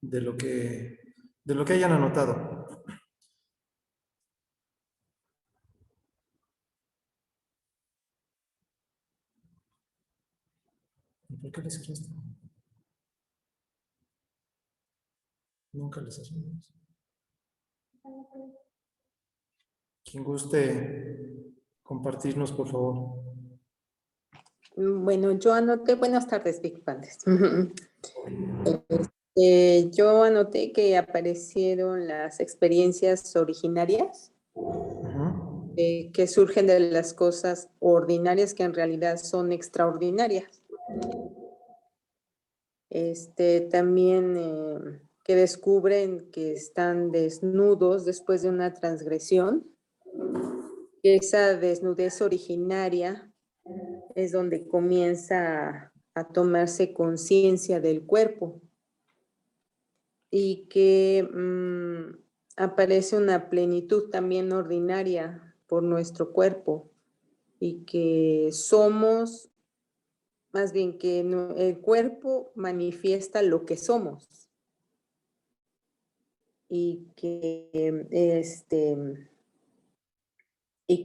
de lo que hayan anotado. ¿Por qué les cuesta? Nunca les hacemos. Quien guste compartirnos, por favor. Bueno, yo anoté, buenas tardes, Vic-Pantes. Yo anoté que aparecieron las experiencias originarias que surgen de las cosas ordinarias que en realidad son extraordinarias. También que descubren que están desnudos después de una transgresión. Esa desnudez originaria es donde comienza a tomarse conciencia del cuerpo y que aparece una plenitud también ordinaria por nuestro cuerpo y que somos, más bien que el cuerpo manifiesta lo que somos y que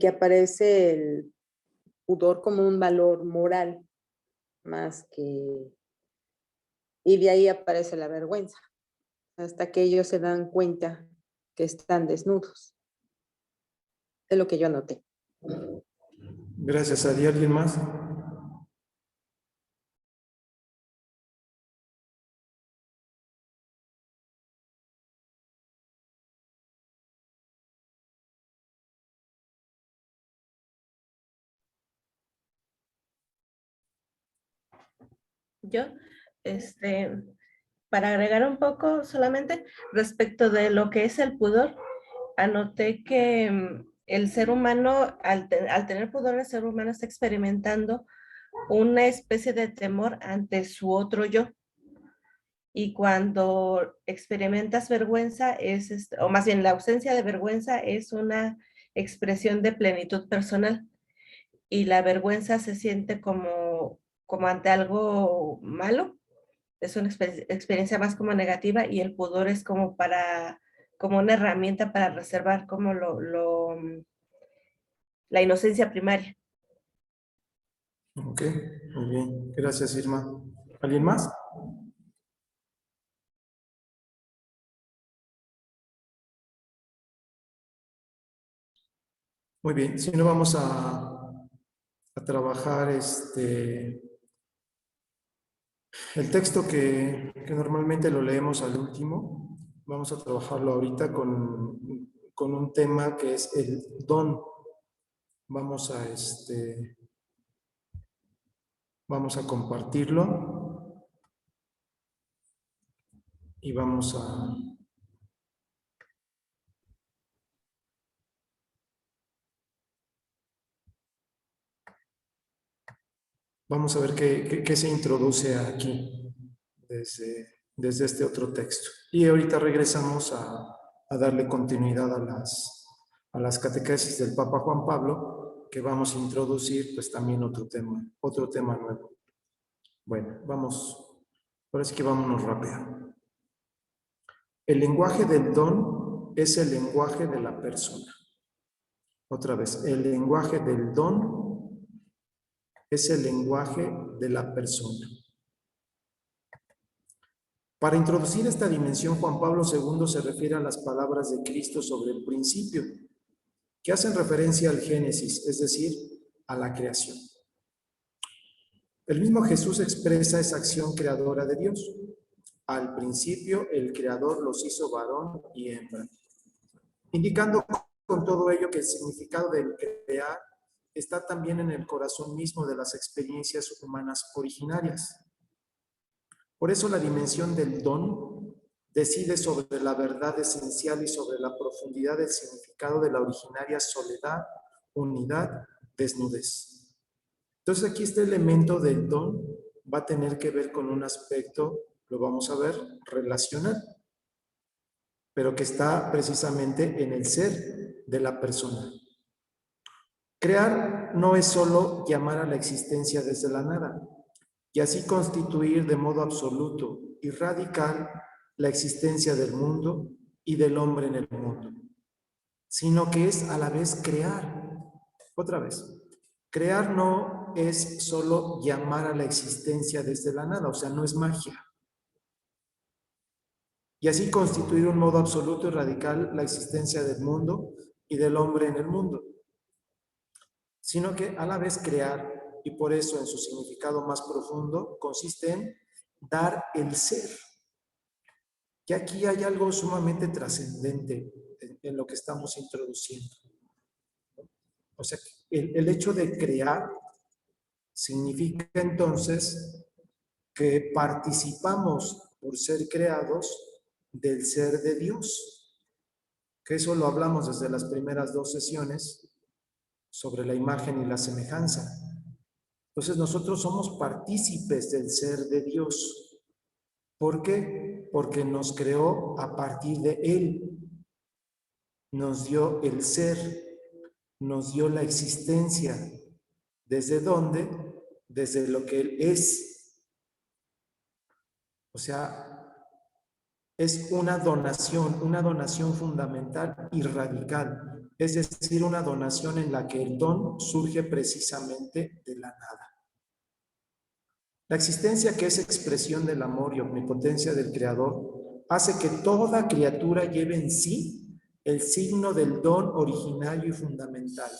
aparece el pudor como un valor moral más que, y de ahí aparece la vergüenza, hasta que ellos se dan cuenta que están desnudos. Es lo que yo anoté. Gracias, Adi. ¿Alguien más? Yo, para agregar un poco solamente respecto de lo que es el pudor, anoté que el ser humano, al tener pudor, el ser humano está experimentando una especie de temor ante su otro yo. Y cuando experimentas vergüenza, o más bien la ausencia de vergüenza es una expresión de plenitud personal. Y la vergüenza se siente como ante algo malo. Es una experiencia más como negativa, y el pudor es como una herramienta para reservar como la inocencia primaria. Ok, muy bien. Gracias, Irma. ¿Alguien más? Muy bien, si no vamos a trabajar el texto que normalmente lo leemos al último. Vamos a trabajarlo ahorita con un tema que es el don. Vamos a compartirlo y vamos a ver qué se introduce aquí desde este otro texto. Y ahorita regresamos a darle continuidad a las catequesis del Papa Juan Pablo, que vamos a introducir pues también otro tema nuevo. Bueno, ahora sí que vámonos rápido. El lenguaje del don es el lenguaje de la persona. Otra vez, el lenguaje del don es el lenguaje de la persona. Para introducir esta dimensión, Juan Pablo II se refiere a las palabras de Cristo sobre el principio, que hacen referencia al Génesis, es decir, a la creación. El mismo Jesús expresa esa acción creadora de Dios. Al principio, el Creador los hizo varón y hembra, indicando con todo ello que el significado del crear está también en el corazón mismo de las experiencias humanas originarias. Por eso la dimensión del don decide sobre la verdad esencial y sobre la profundidad del significado de la originaria soledad, unidad, desnudez. Entonces aquí este elemento del don va a tener que ver con un aspecto, lo vamos a ver, relacional, pero que está precisamente en el ser de la persona. Crear no es solo llamar a la existencia desde la nada, y así constituir de modo absoluto y radical la existencia del mundo y del hombre en el mundo, sino que es a la vez crear. Otra vez, crear no es solo llamar a la existencia desde la nada, o sea, no es magia. Y así constituir un modo absoluto y radical la existencia del mundo y del hombre en el mundo, sino que a la vez crear, y por eso en su significado más profundo, consiste en dar el ser. Y aquí hay algo sumamente trascendente en lo que estamos introduciendo. O sea, el hecho de crear significa entonces que participamos por ser creados del ser de Dios, que eso lo hablamos desde las primeras 2 sesiones sobre la imagen y la semejanza. Entonces nosotros somos partícipes del ser de Dios. ¿Por qué? Porque nos creó a partir de Él. Nos dio el ser, nos dio la existencia. ¿Desde dónde? Desde lo que Él es. O sea, es una donación fundamental y radical. Es decir, una donación en la que el don surge precisamente de la nada. La existencia, que es expresión del amor y omnipotencia del Creador, hace que toda criatura lleve en sí el signo del don originario y fundamental,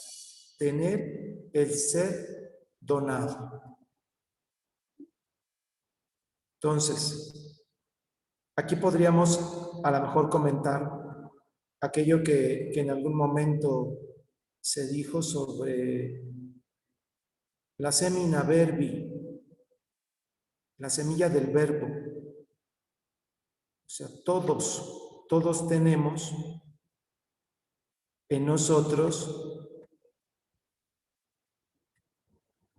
tener el ser donado. Entonces, aquí podríamos a lo mejor comentar aquello que en algún momento se dijo sobre la semina verbi, la semilla del verbo. O sea, todos tenemos en nosotros,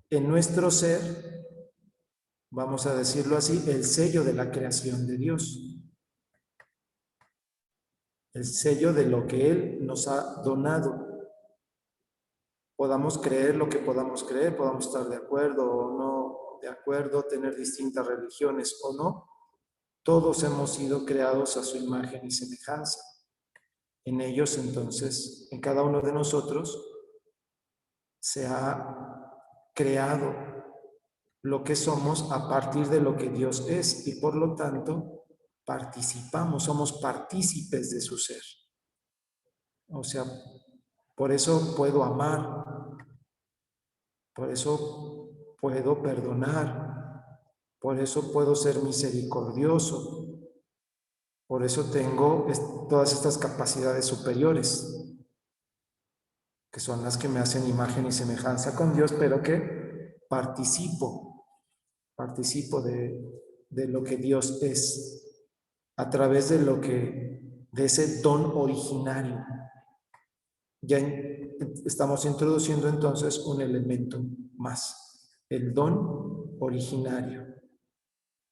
en nuestro ser, vamos a decirlo así, el sello de la creación de Dios. El sello de lo que Él nos ha donado. Podamos creer lo que podamos creer, podamos estar de acuerdo o no de acuerdo, tener distintas religiones o no. Todos hemos sido creados a su imagen y semejanza. En ellos, entonces, en cada uno de nosotros, se ha creado lo que somos a partir de lo que Dios es y por lo tanto participamos, somos partícipes de su ser. O sea, por eso puedo amar, por eso puedo perdonar, por eso puedo ser misericordioso, por eso tengo todas estas capacidades superiores, que son las que me hacen imagen y semejanza con Dios, pero que participo de lo que Dios es, a través de ese don originario. Ya estamos introduciendo entonces un elemento más, el don originario,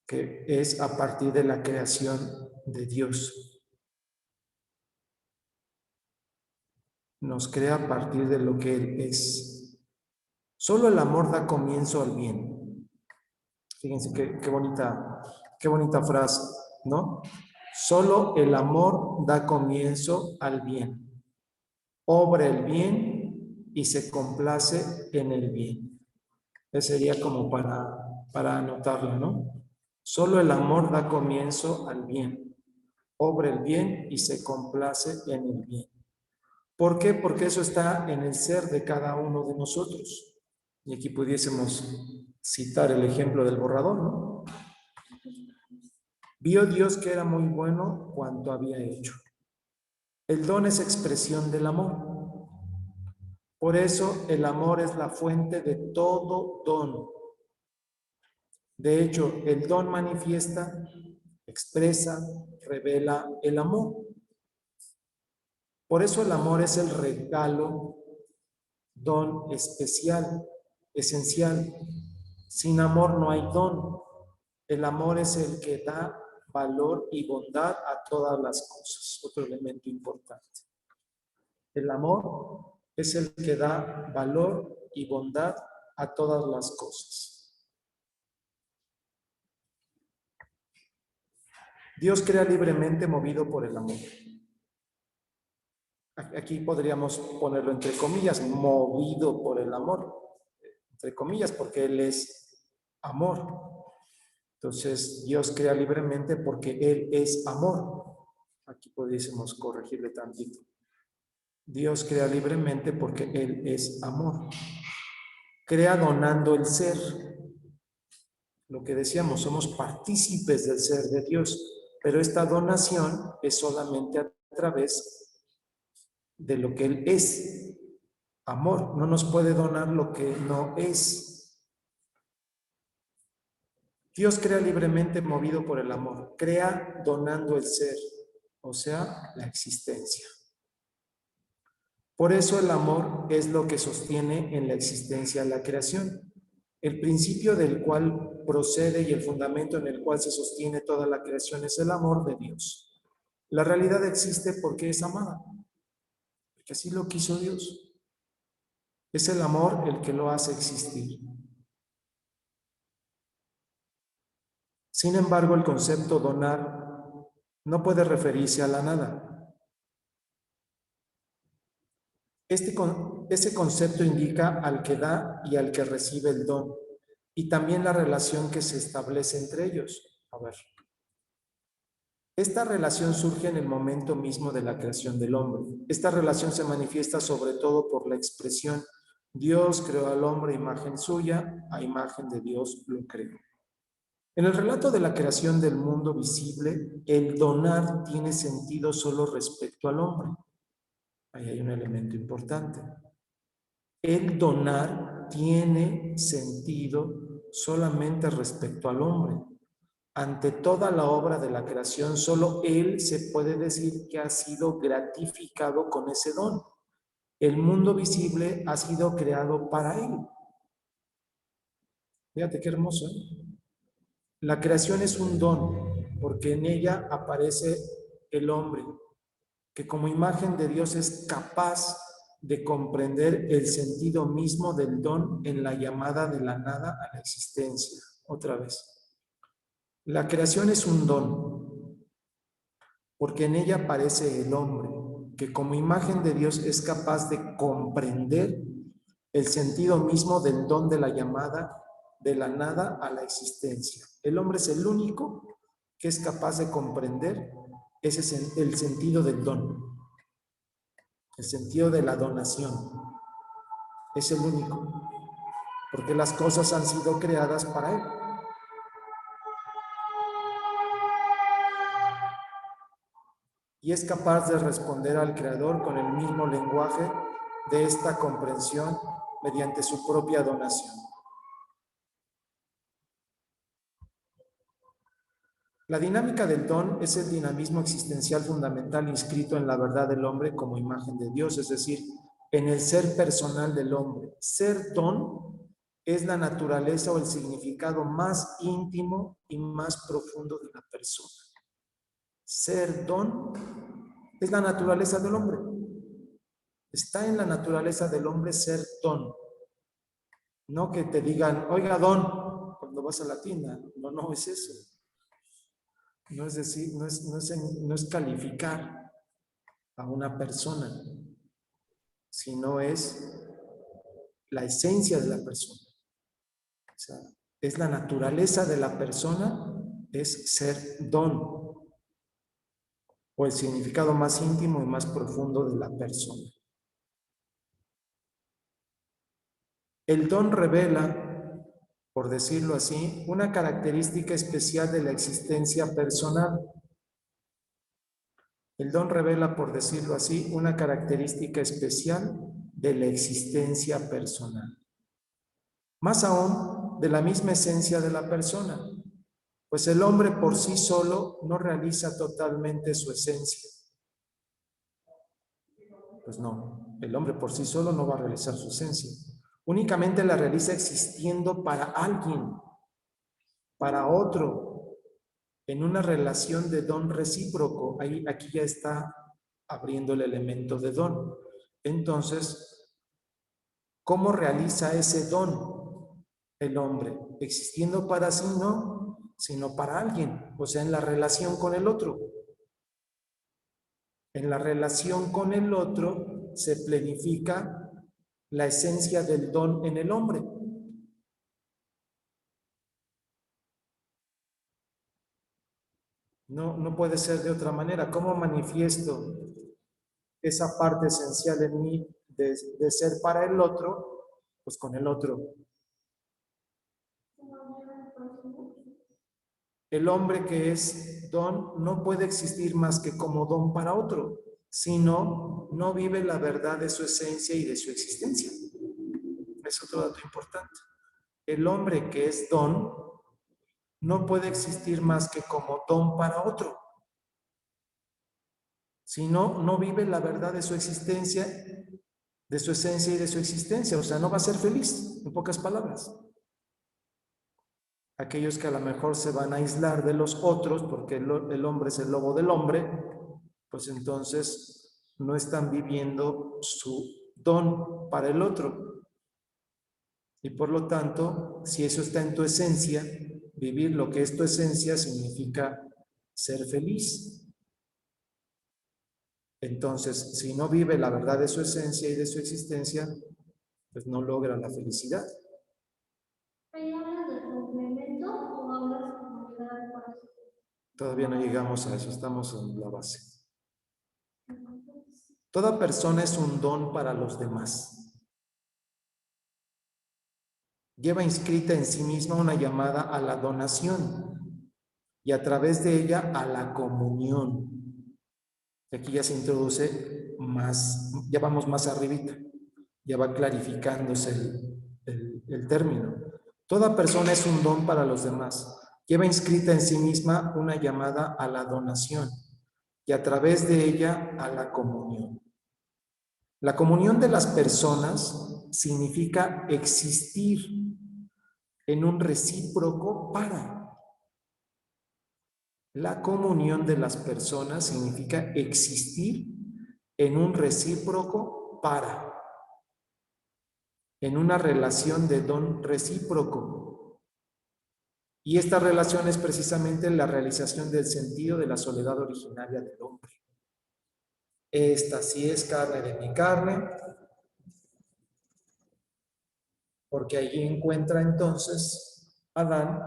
que es a partir de la creación de Dios. Nos crea a partir de lo que Él es. Solo el amor da comienzo al bien. Fíjense qué bonita frase, ¿no? Solo el amor da comienzo al bien. Obra el bien y se complace en el bien. Ese sería como para anotarlo, ¿no? Solo el amor da comienzo al bien. Obra el bien y se complace en el bien. ¿Por qué? Porque eso está en el ser de cada uno de nosotros. Y aquí pudiésemos citar el ejemplo del borrador, ¿no? Vio Dios que era muy bueno cuanto había hecho. El don es expresión del amor. Por eso el amor es la fuente de todo don. De hecho, el don manifiesta, expresa, revela el amor. Por eso el amor es el regalo, don especial, esencial. Sin amor no hay don. El amor es el que da valor y bondad a todas las cosas. Otro elemento importante. El amor es el que da valor y bondad a todas las cosas. Dios crea libremente movido por el amor. Aquí podríamos ponerlo entre comillas, movido por el amor, entre comillas, porque Él es amor. Entonces, Dios crea libremente porque Él es amor. Aquí pudiésemos corregirle tantito. Dios crea libremente porque Él es amor. Crea donando el ser. Lo que decíamos, somos partícipes del ser de Dios, pero esta donación es solamente a través de lo que Él es. Amor, no nos puede donar lo que no es. Dios crea libremente movido por el amor, crea donando el ser, o sea, la existencia. Por eso el amor es lo que sostiene en la existencia la creación. El principio del cual procede y el fundamento en el cual se sostiene toda la creación es el amor de Dios. La realidad existe porque es amada, porque así lo quiso Dios. Es el amor el que lo hace existir. Sin embargo, el concepto donar no puede referirse a la nada. Ese concepto indica al que da y al que recibe el don, y también la relación que se establece entre ellos. A ver. Esta relación surge en el momento mismo de la creación del hombre. Esta relación se manifiesta sobre todo por la expresión Dios creó al hombre a imagen suya, a imagen de Dios lo creó. En el relato de la creación del mundo visible, el donar tiene sentido solo respecto al hombre. Ahí hay un elemento importante. El donar tiene sentido solamente respecto al hombre. Ante toda la obra de la creación, solo Él se puede decir que ha sido gratificado con ese don. El mundo visible ha sido creado para Él. Fíjate qué hermoso, ¿eh? La creación es un don, porque en ella aparece el hombre, que como imagen de Dios es capaz de comprender el sentido mismo del don en la llamada de la nada a la existencia. Otra vez. La creación es un don, porque en ella aparece el hombre, que como imagen de Dios es capaz de comprender el sentido mismo del don de la llamada de la nada a la existencia. El hombre es el único que es capaz de comprender ese es el sentido del don, el sentido de la donación. Es el único, porque las cosas han sido creadas para él. Y es capaz de responder al Creador con el mismo lenguaje de esta comprensión mediante su propia donación. La dinámica del don es el dinamismo existencial fundamental inscrito en la verdad del hombre como imagen de Dios, es decir, en el ser personal del hombre. Ser don es la naturaleza o el significado más íntimo y más profundo de la persona. Ser don es la naturaleza del hombre. Está en la naturaleza del hombre ser don. No que te digan, oiga, don, cuando vas a la tienda. No es eso. No es decir, no es calificar a una persona, sino es la esencia de la persona. O sea, es la naturaleza de la persona, es ser don, o el significado más íntimo y más profundo de la persona. El don revela, por decirlo así, una característica especial de la existencia personal. El don revela, por decirlo así, una característica especial de la existencia personal. Más aún, de la misma esencia de la persona, pues el hombre por sí solo no realiza totalmente su esencia. Pues no, el hombre por sí solo no va a realizar su esencia. Únicamente la realiza existiendo para alguien, para otro, en una relación de don recíproco. Aquí ya está abriendo el elemento de don. Entonces, ¿cómo realiza ese don el hombre? ¿Existiendo para sí? No, sino para alguien, o sea, en la relación con el otro. En la relación con el otro se plenifica la esencia del don en el hombre. No puede ser de otra manera. ¿Cómo manifiesto esa parte esencial en mí de ser para el otro? Pues con el otro. El hombre que es don no puede existir más que como don para otro, sino no vive la verdad de su esencia y de su existencia. Es otro dato importante. El hombre que es don no puede existir más que como don para otro, sino no vive la verdad de su existencia, de su esencia y de su existencia. O sea, no va a ser feliz, en pocas palabras. Aquellos que a lo mejor se van a aislar de los otros, porque el hombre es el lobo del hombre, pues entonces no están viviendo su don para el otro. Y por lo tanto, si eso está en tu esencia, vivir lo que es tu esencia significa ser feliz. Entonces, si no vive la verdad de su esencia y de su existencia, pues no logra la felicidad. ¿Ahí hablas del complemento o hablas como llegar al corazón? Todavía no llegamos a eso, estamos en la base. Toda persona es un don para los demás. Lleva inscrita en sí misma una llamada a la donación y a través de ella a la comunión. Aquí ya se introduce más, ya vamos más arribita, ya va clarificándose el término. Toda persona es un don para los demás. Lleva inscrita en sí misma una llamada a la donación y a través de ella a la comunión. La comunión de las personas significa existir en un recíproco para. La comunión de las personas significa existir en un recíproco para, en una relación de don recíproco. Y esta relación es precisamente la realización del sentido de la soledad originaria del hombre. Esta sí es carne de mi carne, porque allí encuentra entonces Adán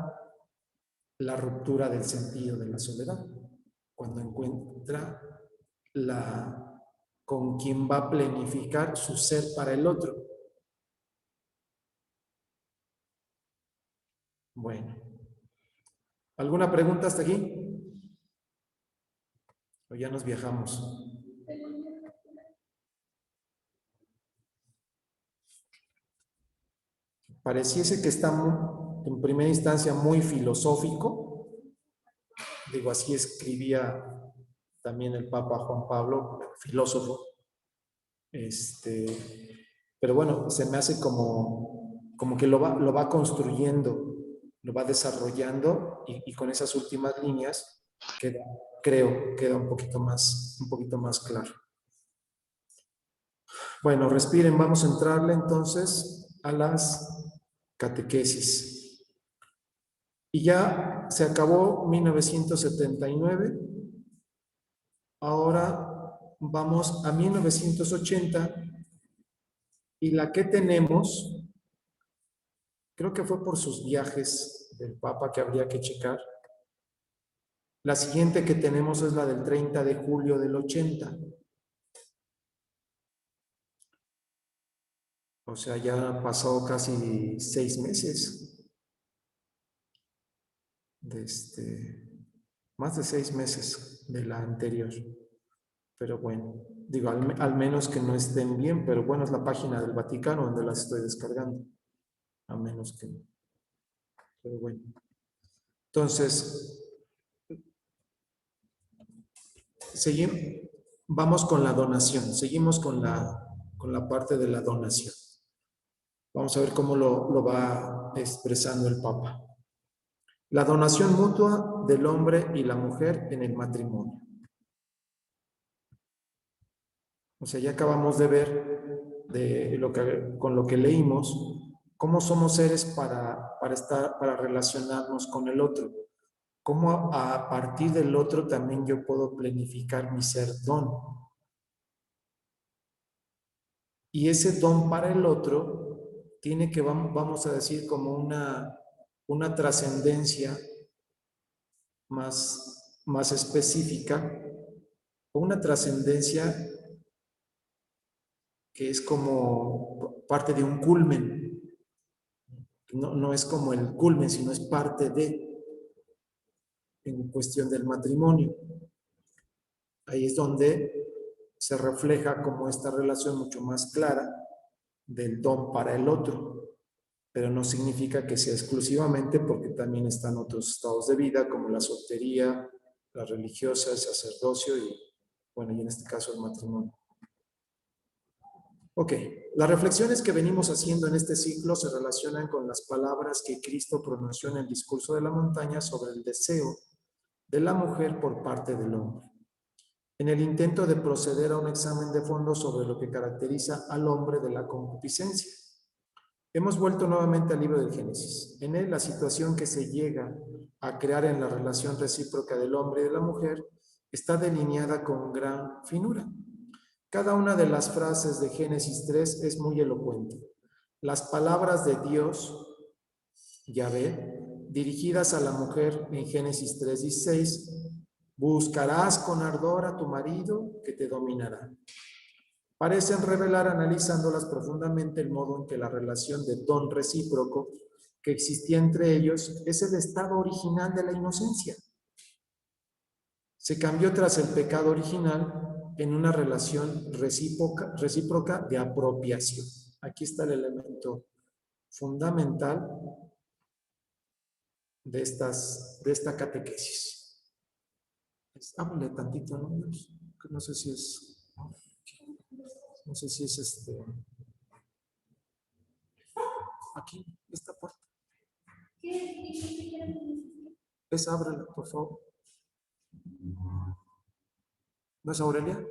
la ruptura del sentido de la soledad, cuando encuentra con quien va a planificar su ser para el otro. Bueno, ¿alguna pregunta hasta aquí? ¿O ya nos viajamos? Pareciese que está en primera instancia muy filosófico. Digo, así escribía también el Papa Juan Pablo, filósofo. Pero bueno, se me hace como que lo va construyendo, lo va desarrollando y con esas últimas líneas queda un poquito más claro. Bueno, respiren, vamos a entrarle entonces a las catequesis. Y ya se acabó 1979. Ahora vamos a 1980 y la que tenemos, creo que fue por sus viajes del Papa que habría que checar. La siguiente que tenemos es la del 30 de julio del 80. O sea, ya pasó casi 6 meses. Más de 6 meses de la anterior. Pero bueno, digo, al menos que no estén bien, pero bueno, es la página del Vaticano donde las estoy descargando. A menos que no. Pero bueno. Entonces, vamos con la donación. Seguimos con la parte de la donación. Vamos a ver cómo lo va expresando el Papa. La donación mutua del hombre y la mujer en el matrimonio. O sea, ya acabamos de ver con lo que leímos, cómo somos seres para relacionarnos con el otro. cómo a partir del otro también yo puedo planificar mi ser don. Y ese don para el otro tiene que, vamos a decir, como una trascendencia más específica, o una trascendencia que es como parte de un culmen. No es como el culmen, sino es parte en cuestión del matrimonio. Ahí es donde se refleja como esta relación mucho más clara del don para el otro, pero no significa que sea exclusivamente, porque también están otros estados de vida como la soltería, la religiosa, el sacerdocio y, bueno, y en este caso el matrimonio. Ok, las reflexiones que venimos haciendo en este ciclo se relacionan con las palabras que Cristo pronunció en el discurso de la montaña sobre el deseo de la mujer por parte del hombre, en el intento de proceder a un examen de fondo sobre lo que caracteriza al hombre de la concupiscencia. Hemos vuelto nuevamente al libro del Génesis. En él, la situación que se llega a crear en la relación recíproca del hombre y de la mujer está delineada con gran finura. Cada una de las frases de Génesis 3 es muy elocuente. Las palabras de Dios, Yahvé, dirigidas a la mujer en Génesis 3:16, buscarás con ardor a tu marido que te dominará. Parecen revelar, analizándolas profundamente, el modo en que la relación de don recíproco que existía entre ellos es el estado original de la inocencia. Se cambió tras el pecado original en una relación recíproca de apropiación. Aquí está el elemento fundamental de esta catequesis. Háblale tantito, ¿no? No sé si es... No sé si es aquí, esta puerta. Ábrela, por favor. ¿No es Aurelia?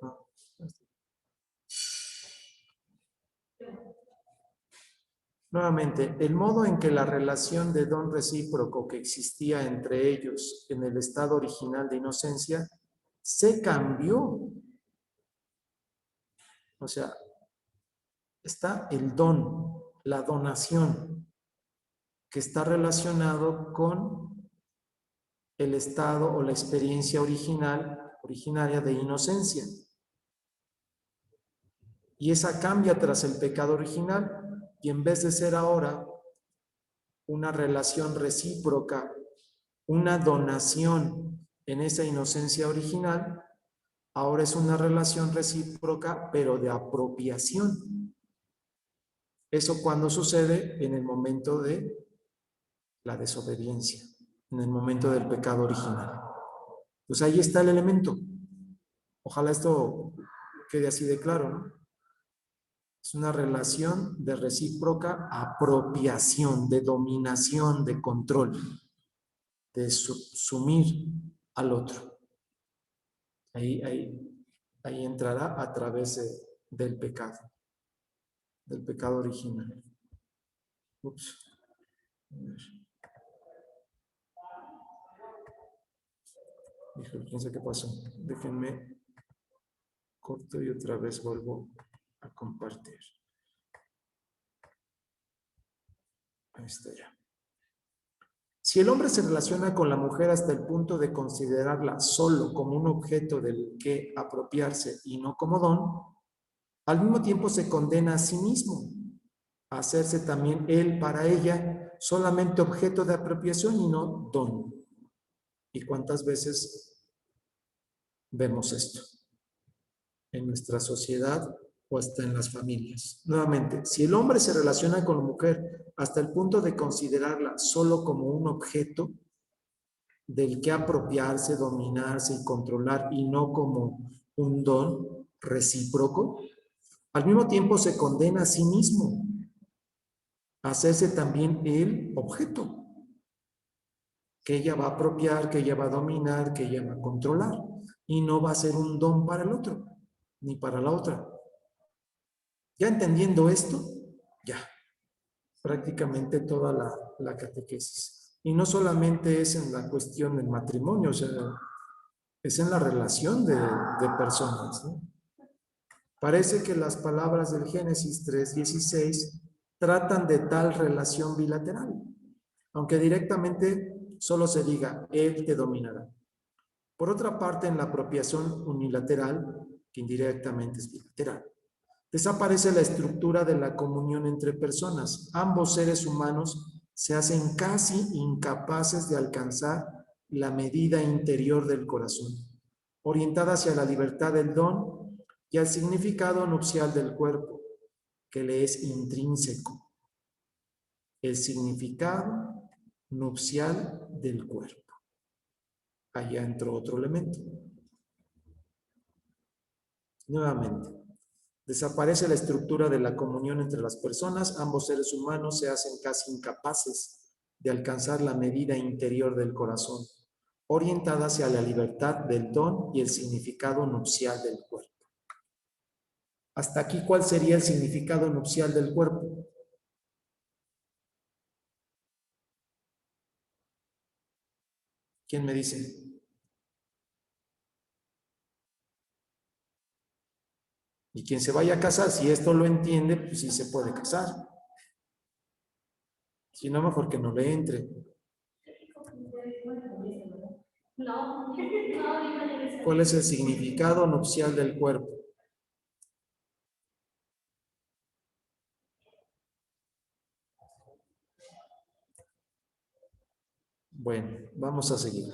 No. Nuevamente, el modo en que la relación de don recíproco que existía entre ellos en el estado original de inocencia se cambió. O sea, está el don, la donación, que está relacionado con el estado o la experiencia originaria de inocencia. Y esa cambia tras el pecado original, y en vez de ser ahora una relación recíproca, una donación en esa inocencia original, ahora es una relación recíproca, pero de apropiación. Eso cuando sucede en el momento de la desobediencia, en el momento del pecado original. Pues ahí está el elemento. Ojalá esto quede así de claro, ¿no? Es una relación de recíproca apropiación, de dominación, de control, de subsumir al otro. Ahí entrará a través del pecado original. Ups. Híjole, quién sabe qué pasó. Déjenme corto y otra vez vuelvo a compartir. Ahí está ya. Si el hombre se relaciona con la mujer hasta el punto de considerarla solo como un objeto del que apropiarse y no como don, al mismo tiempo se condena a sí mismo a hacerse también él para ella solamente objeto de apropiación y no don. ¿Y cuántas veces vemos esto en nuestra sociedad o hasta en las familias? Nuevamente, si el hombre se relaciona con la mujer hasta el punto de considerarla solo como un objeto del que apropiarse, dominarse y controlar y no como un don recíproco, al mismo tiempo se condena a sí mismo a hacerse también el objeto que ella va a apropiar, que ella va a dominar, que ella va a controlar, y no va a ser un don para el otro, ni para la otra. Ya entendiendo esto, ya. prácticamente toda la catequesis. Y no solamente es en la cuestión del matrimonio, o sea, es en la relación de personas, ¿no? Parece que las palabras del Génesis 3:16 tratan de tal relación bilateral, aunque directamente solo se diga, él te dominará. Por otra parte, en la apropiación unilateral, que indirectamente es bilateral, desaparece la estructura de la comunión entre personas. Ambos seres humanos se hacen casi incapaces de alcanzar la medida interior del corazón, orientada hacia la libertad del don y al significado nupcial del cuerpo, que le es intrínseco. El significado nupcial del cuerpo. Allá entró otro elemento. Nuevamente, desaparece la estructura de la comunión entre las personas. Ambos seres humanos se hacen casi incapaces de alcanzar la medida interior del corazón, orientada hacia la libertad del don y el significado nupcial del cuerpo. Hasta aquí, ¿cuál sería el significado nupcial del cuerpo? ¿Quién me dice? Y quien se vaya a casar, si esto lo entiende, pues sí se puede casar. Si no, mejor que no le entre. ¿Cuál es el significado nupcial del cuerpo? Bueno, vamos a seguir.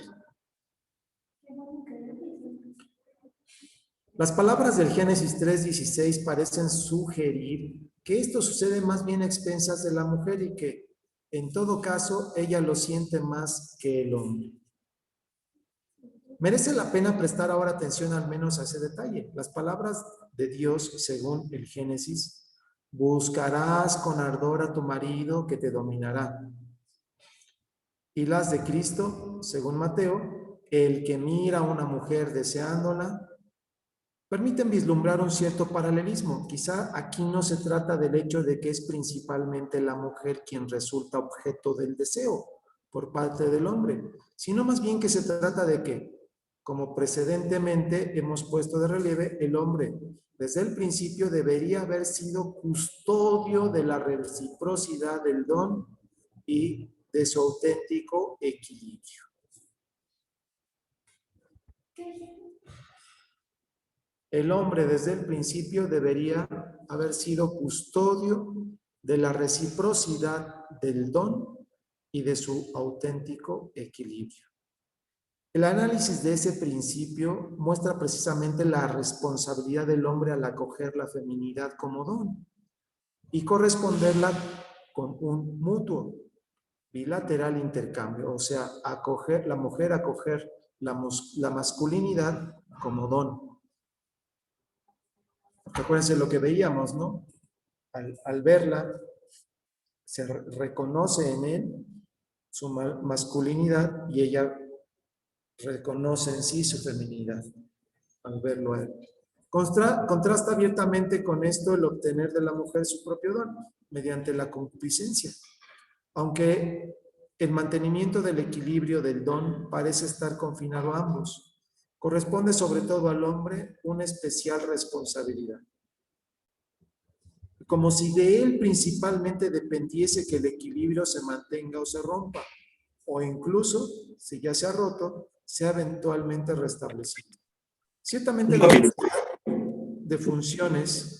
Las palabras del Génesis 3:16 parecen sugerir que esto sucede más bien a expensas de la mujer y que, en todo caso, ella lo siente más que el hombre. Merece la pena prestar ahora atención al menos a ese detalle. Las palabras de Dios, según el Génesis, buscarás con ardor a tu marido que te dominará. Y las de Cristo, según Mateo, el que mira a una mujer deseándola, permiten vislumbrar un cierto paralelismo. Quizá aquí no se trata del hecho de que es principalmente la mujer quien resulta objeto del deseo por parte del hombre, sino más bien que se trata de que, como precedentemente hemos puesto de relieve, el hombre desde el principio debería haber sido custodio de la reciprocidad del don y de su auténtico equilibrio. El hombre desde el principio debería haber sido custodio de la reciprocidad del don y de su auténtico equilibrio. El análisis de ese principio muestra precisamente la responsabilidad del hombre al acoger la feminidad como don y corresponderla con un mutuo, bilateral intercambio, o sea, acoger la mujer, acoger la masculinidad como don. Acuérdense lo que veíamos, ¿no? Al verla, se reconoce en él su masculinidad y ella reconoce en sí su feminidad al verlo a él. Contrasta abiertamente con esto el obtener de la mujer su propio don mediante la concupiscencia, aunque el mantenimiento del equilibrio del don parece estar confinado a ambos. Corresponde sobre todo al hombre una especial responsabilidad. Como si de él principalmente dependiese que el equilibrio se mantenga o se rompa, o incluso, si ya se ha roto, sea eventualmente restablecido. Ciertamente la diversidad de funciones,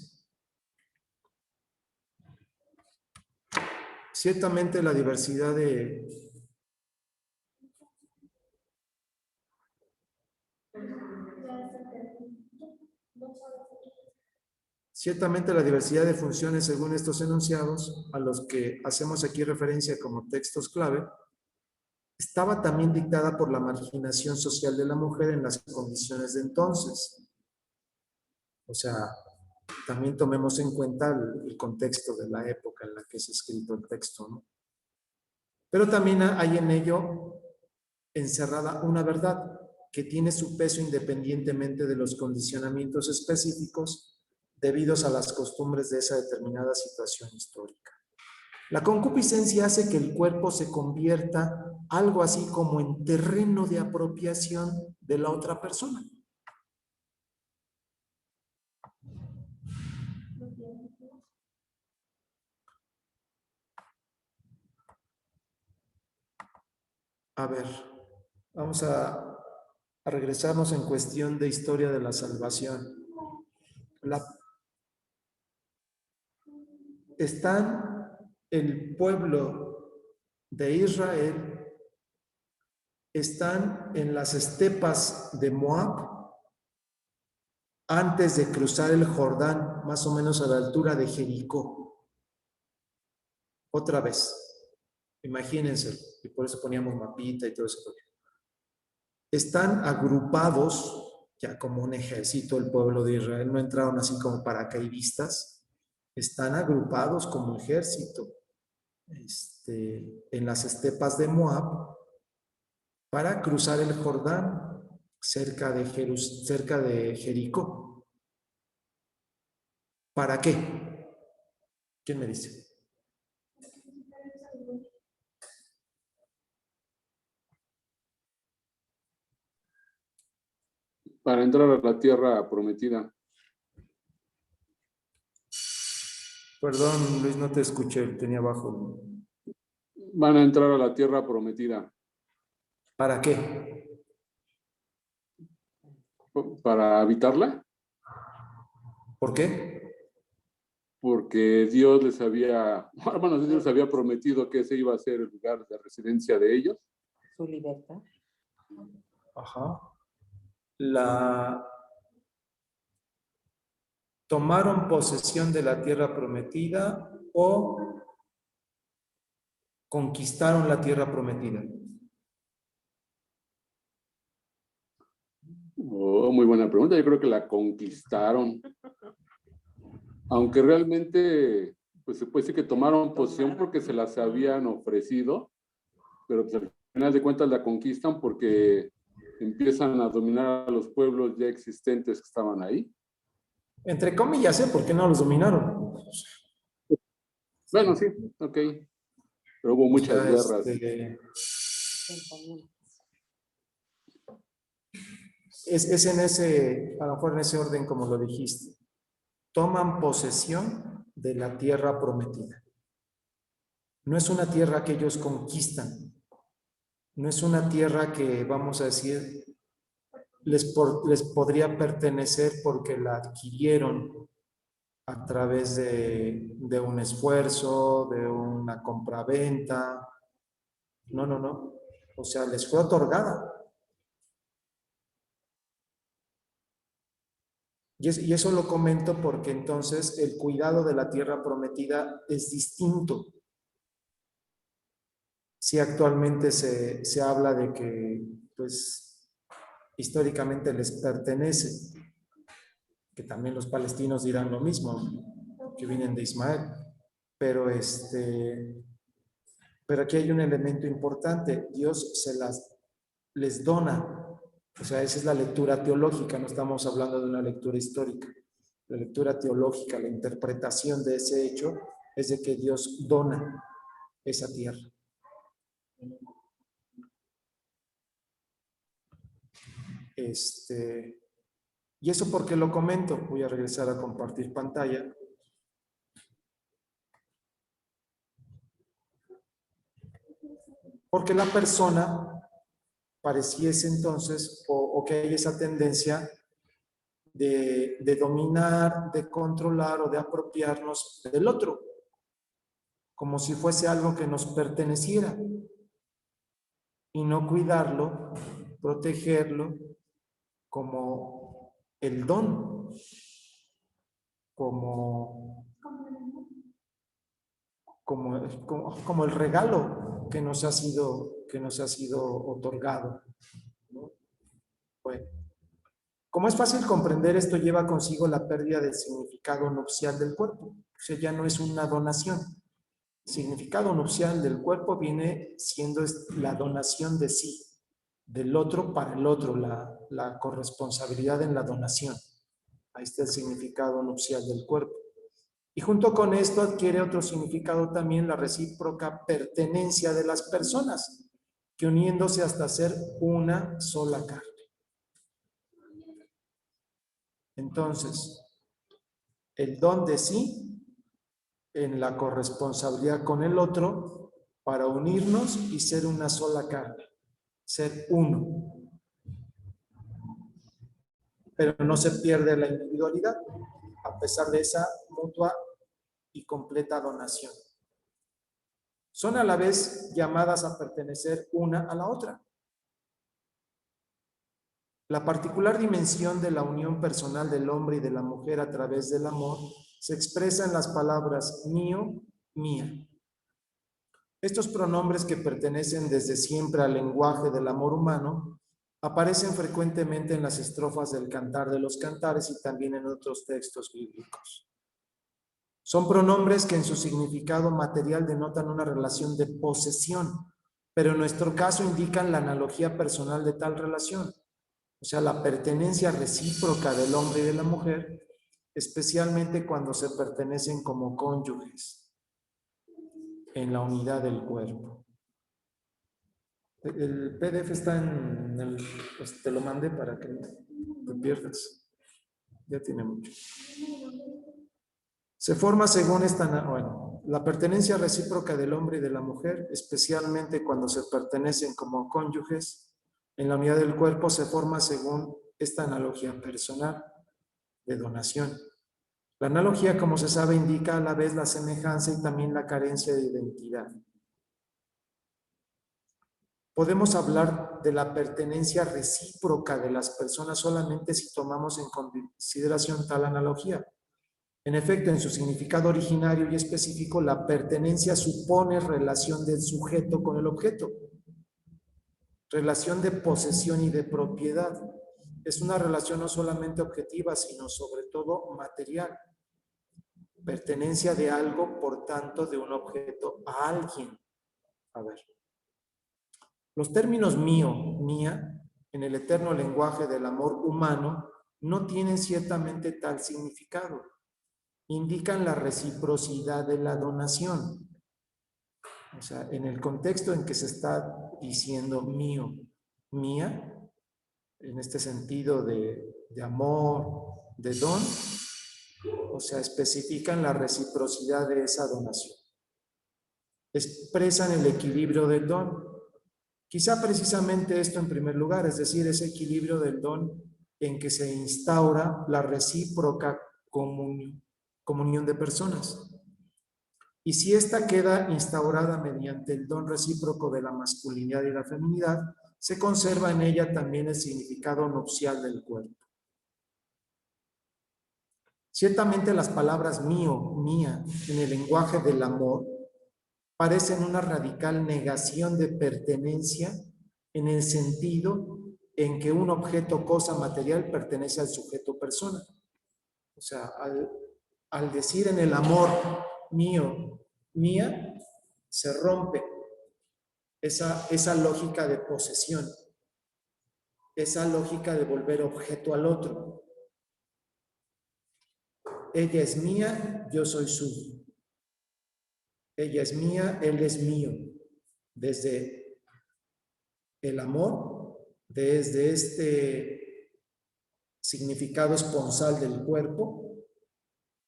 ciertamente la diversidad de funciones según estos enunciados, a los que hacemos aquí referencia como textos clave, estaba también dictada por la marginación social de la mujer en las condiciones de entonces. O sea, también tomemos en cuenta el contexto de la época en la que es escrito el texto, ¿no? Pero también hay en ello encerrada una verdad que tiene su peso independientemente de los condicionamientos específicos debidos a las costumbres de esa determinada situación histórica. La concupiscencia hace que el cuerpo se convierta algo así como en terreno de apropiación de la otra persona. A ver, vamos a regresarnos en cuestión de historia de la salvación. Están el pueblo de Israel, están en las estepas de Moab, antes de cruzar el Jordán, más o menos a la altura de Jericó. Otra vez, imagínense, y por eso poníamos mapita y todo eso. Están agrupados ya como un ejército el pueblo de Israel, no entraron así como paracaidistas, están agrupados como ejército en las estepas de Moab para cruzar el Jordán cerca de Jericó. ¿Para qué? ¿Quién me dice? Para entrar a la tierra prometida. Perdón, Luis, no te escuché, tenía bajo. Van a entrar a la tierra prometida. ¿Para qué? ¿Para habitarla? ¿Por qué? Porque Dios les había prometido que ese iba a ser el lugar de residencia de ellos. Su libertad. Ajá. ¿Tomaron posesión de la tierra prometida o conquistaron la tierra prometida? Oh, muy buena pregunta. Yo creo que la conquistaron. Aunque realmente, pues se puede decir que tomaron posesión porque se las habían ofrecido, pero pues al final de cuentas la conquistan porque empiezan a dominar a los pueblos ya existentes que estaban ahí. Entre comillas, ¿por qué no los dominaron? Bueno, sí, ok. Pero hubo muchas guerras. Es en ese, a lo mejor en ese orden como lo dijiste. Toman posesión de la tierra prometida. No es una tierra que ellos conquistan. No es una tierra que, vamos a decir, les podría pertenecer porque la adquirieron a través de un esfuerzo, de una compraventa. No. O sea, les fue otorgada. Y eso lo comento porque entonces el cuidado de la tierra prometida es distinto. Si actualmente se habla de que, pues, históricamente les pertenece, que también los palestinos dirán lo mismo, que vienen de Ismael, pero aquí hay un elemento importante, Dios les dona. O sea, esa es la lectura teológica, no estamos hablando de una lectura histórica. La lectura teológica, la interpretación de ese hecho es de que Dios dona esa tierra. ¿Y eso por qué lo comento? Voy a regresar a compartir pantalla. Porque la persona pareciese entonces, o que hay esa tendencia de dominar, de controlar o de apropiarnos del otro, como si fuese algo que nos perteneciera, y no cuidarlo, protegerlo como el don, como el regalo que nos ha sido otorgado, ¿no? Bueno, como es fácil comprender, esto lleva consigo la pérdida del significado nupcial del cuerpo. O sea, ya no es una donación. El significado nupcial del cuerpo viene siendo la donación de sí, del otro para el otro, la corresponsabilidad en la donación. Ahí está el significado nupcial del cuerpo. Y junto con esto adquiere otro significado también la recíproca pertenencia de las personas, que uniéndose hasta ser una sola carne. Entonces, el don de sí en la corresponsabilidad con el otro para unirnos y ser una sola carne, ser uno. Pero no se pierde la individualidad a pesar de esa mutua y completa donación. Son a la vez llamadas a pertenecer una a la otra. La particular dimensión de la unión personal del hombre y de la mujer a través del amor se expresa en las palabras mío, mía. Estos pronombres que pertenecen desde siempre al lenguaje del amor humano aparecen frecuentemente en las estrofas del Cantar de los Cantares y también en otros textos bíblicos. Son pronombres que en su significado material denotan una relación de posesión, pero en nuestro caso indican la analogía personal de tal relación, o sea, la pertenencia recíproca del hombre y de la mujer, especialmente cuando se pertenecen como cónyuges en la unidad del cuerpo. El PDF está en el, pues te lo mandé para que no te pierdas. Ya tiene mucho. Se forma según la pertenencia recíproca del hombre y de la mujer, especialmente cuando se pertenecen como cónyuges en la unidad del cuerpo, se forma según esta analogía personal de donación. La analogía, como se sabe, indica a la vez la semejanza y también la carencia de identidad. Podemos hablar de la pertenencia recíproca de las personas solamente si tomamos en consideración tal analogía. En efecto, en su significado originario y específico, la pertenencia supone relación del sujeto con el objeto, relación de posesión y de propiedad. Es una relación no solamente objetiva, sino sobre todo material. Pertenencia de algo, por tanto, de un objeto a alguien. A ver. Los términos mío, mía, en el eterno lenguaje del amor humano, no tienen ciertamente tal significado. Indican la reciprocidad de la donación. O sea, en el contexto en que se está diciendo mío, mía, en este sentido de amor, de don, o sea, especifican la reciprocidad de esa donación. Expresan el equilibrio del don. Quizá precisamente esto en primer lugar, es decir, ese equilibrio del don en que se instaura la recíproca comunión de personas. Y si ésta queda instaurada mediante el don recíproco de la masculinidad y la feminidad, se conserva en ella también el significado nupcial del cuerpo. Ciertamente las palabras mío, mía, en el lenguaje del amor, parecen una radical negación de pertenencia en el sentido en que un objeto, cosa material, pertenece al sujeto persona. O sea, al decir en el amor mío, mía, se rompe esa lógica de posesión, esa lógica de volver objeto al otro. Ella es mía, yo soy suyo. Ella es mía, él es mío. Desde el amor, desde este significado esponsal del cuerpo,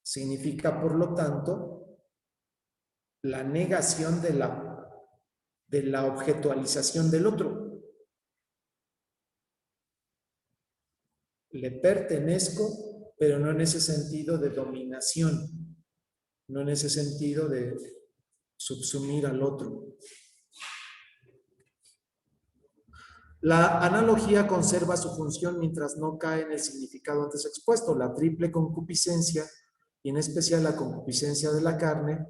significa, por lo tanto, la negación de la objetualización del otro. Le pertenezco, pero no en ese sentido de dominación, no en ese sentido de subsumir al otro. La analogía conserva su función mientras no cae en el significado antes expuesto. La triple concupiscencia, y en especial la concupiscencia de la carne,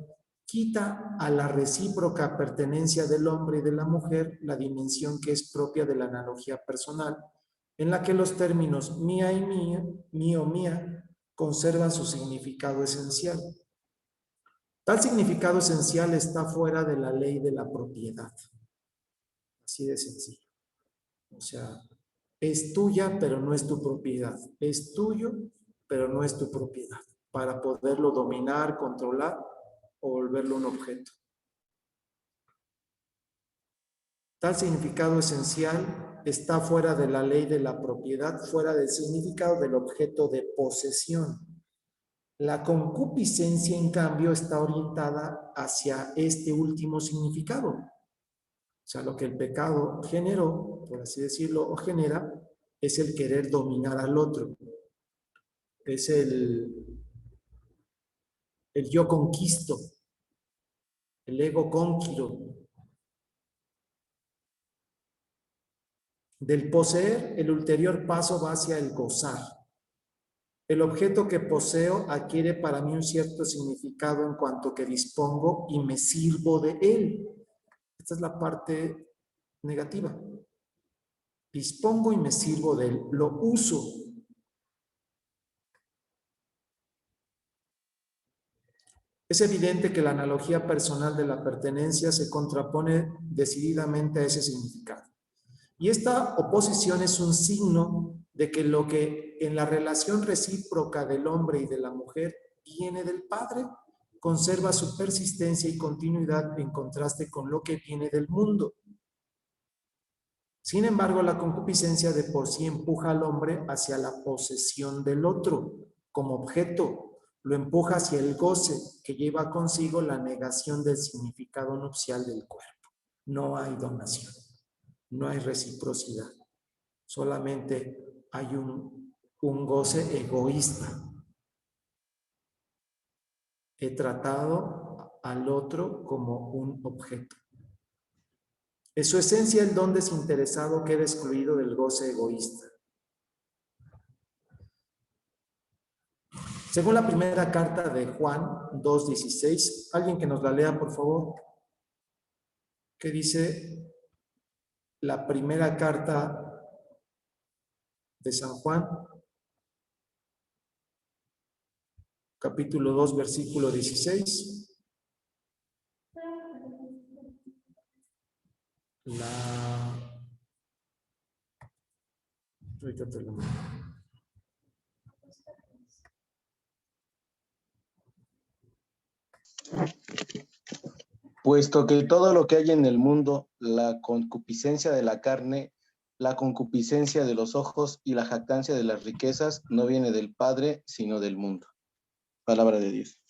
quita a la recíproca pertenencia del hombre y de la mujer la dimensión que es propia de la analogía personal, en la que los términos mía y mía, mío, mía, conservan su significado esencial. Tal significado esencial está fuera de la ley de la propiedad. Así de sencillo. O sea, es tuya, pero no es tu propiedad. Es tuyo, pero no es tu propiedad. para poderlo dominar, controlar o volverlo un objeto. Tal significado esencial está fuera de la ley de la propiedad, fuera del significado del objeto de posesión. La concupiscencia, en cambio, está orientada hacia este último significado. O sea, lo que el pecado generó, por así decirlo, o genera, es el querer dominar al otro. Es el yo conquisto, el ego conquiro. Del poseer, el ulterior paso va hacia el gozar. El objeto que poseo adquiere para mí un cierto significado en cuanto que dispongo y me sirvo de él. Esta es la parte negativa. Dispongo y me sirvo de él, lo uso. Es evidente que la analogía personal de la pertenencia se contrapone decididamente a ese significado. Y esta oposición es un signo de que lo que en la relación recíproca del hombre y de la mujer viene del Padre, conserva su persistencia y continuidad en contraste con lo que viene del mundo. Sin embargo, la concupiscencia de por sí empuja al hombre hacia la posesión del otro como objeto, lo empuja hacia el goce que lleva consigo la negación del significado nupcial del cuerpo. No hay donación, no hay reciprocidad, solamente hay un goce egoísta. He tratado al otro como un objeto. En su esencia, el don desinteresado queda excluido del goce egoísta. Según la primera carta de Juan 2:16, alguien que nos la lea, por favor. ¿Qué dice la primera carta de San Juan? Capítulo 2, versículo 16. Ahorita te lo mando. Puesto que todo lo que hay en el mundo, la concupiscencia de la carne, la concupiscencia de los ojos y la jactancia de las riquezas, no viene del Padre, sino del mundo. Palabra de Dios.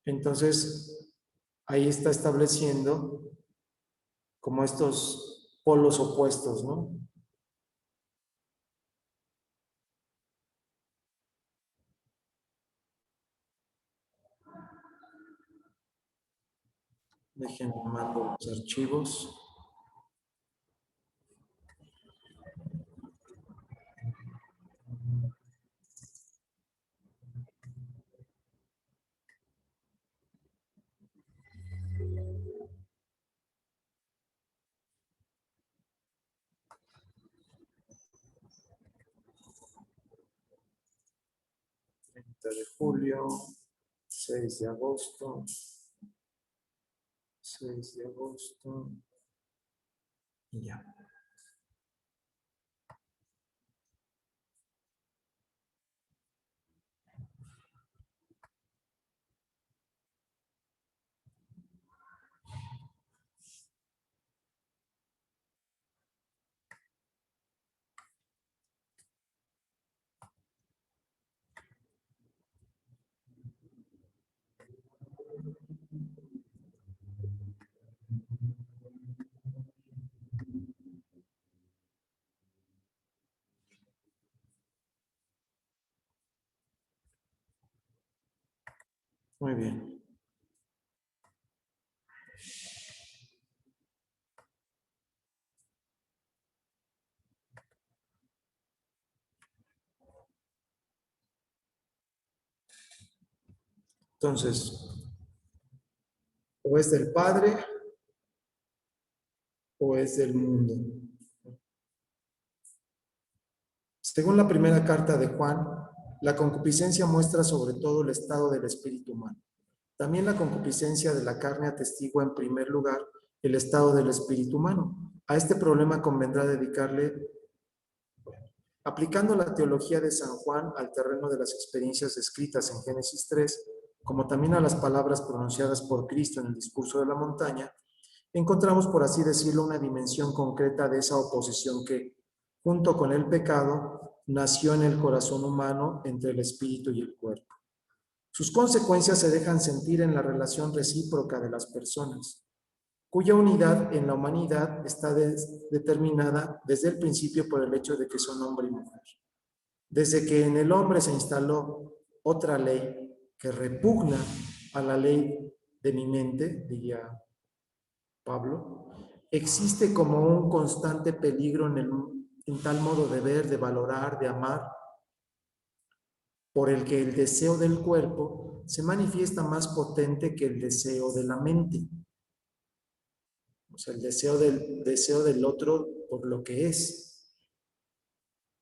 Entonces, ahí está estableciendo como estos polos opuestos, ¿no? Déjenme mando los archivos. De julio, 6 de agosto, 6 de agosto, y ya. Muy bien. Entonces, o es del Padre o es del mundo. Según la primera carta de Juan, la concupiscencia muestra sobre todo el estado del espíritu humano. También la concupiscencia de la carne atestigua en primer lugar el estado del espíritu humano. A este problema convendrá dedicarle Aplicando la teología de San Juan al terreno de las experiencias descritas en Génesis 3, como también a las palabras pronunciadas por Cristo en el discurso de la montaña, encontramos, por así decirlo, una dimensión concreta de esa oposición que, junto con el pecado, nació en el corazón humano entre el espíritu y el cuerpo. Sus consecuencias se dejan sentir en la relación recíproca de las personas, cuya unidad en la humanidad está determinada desde el principio por el hecho de que son hombre y mujer. Desde que en el hombre se instaló otra ley que repugna a la ley de mi mente, diría Pablo, existe como un constante peligro en tal modo de ver, de valorar, de amar, por el que el deseo del cuerpo se manifiesta más potente que el deseo de la mente. O sea, el deseo del otro por lo que es.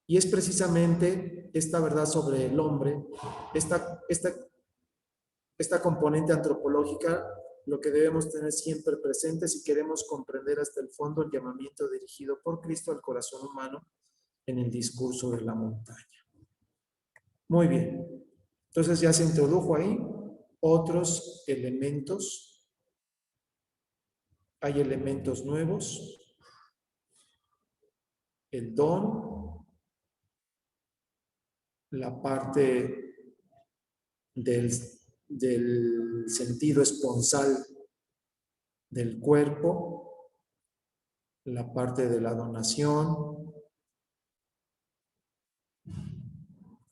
Y es precisamente esta verdad sobre el hombre, esta componente antropológica, lo que debemos tener siempre presente si queremos comprender hasta el fondo el llamamiento dirigido por Cristo al corazón humano en el discurso de la montaña. Muy bien. Entonces ya se introdujo ahí otros elementos. Hay elementos nuevos. El don, la parte del sentido esponsal del cuerpo, la parte de la donación,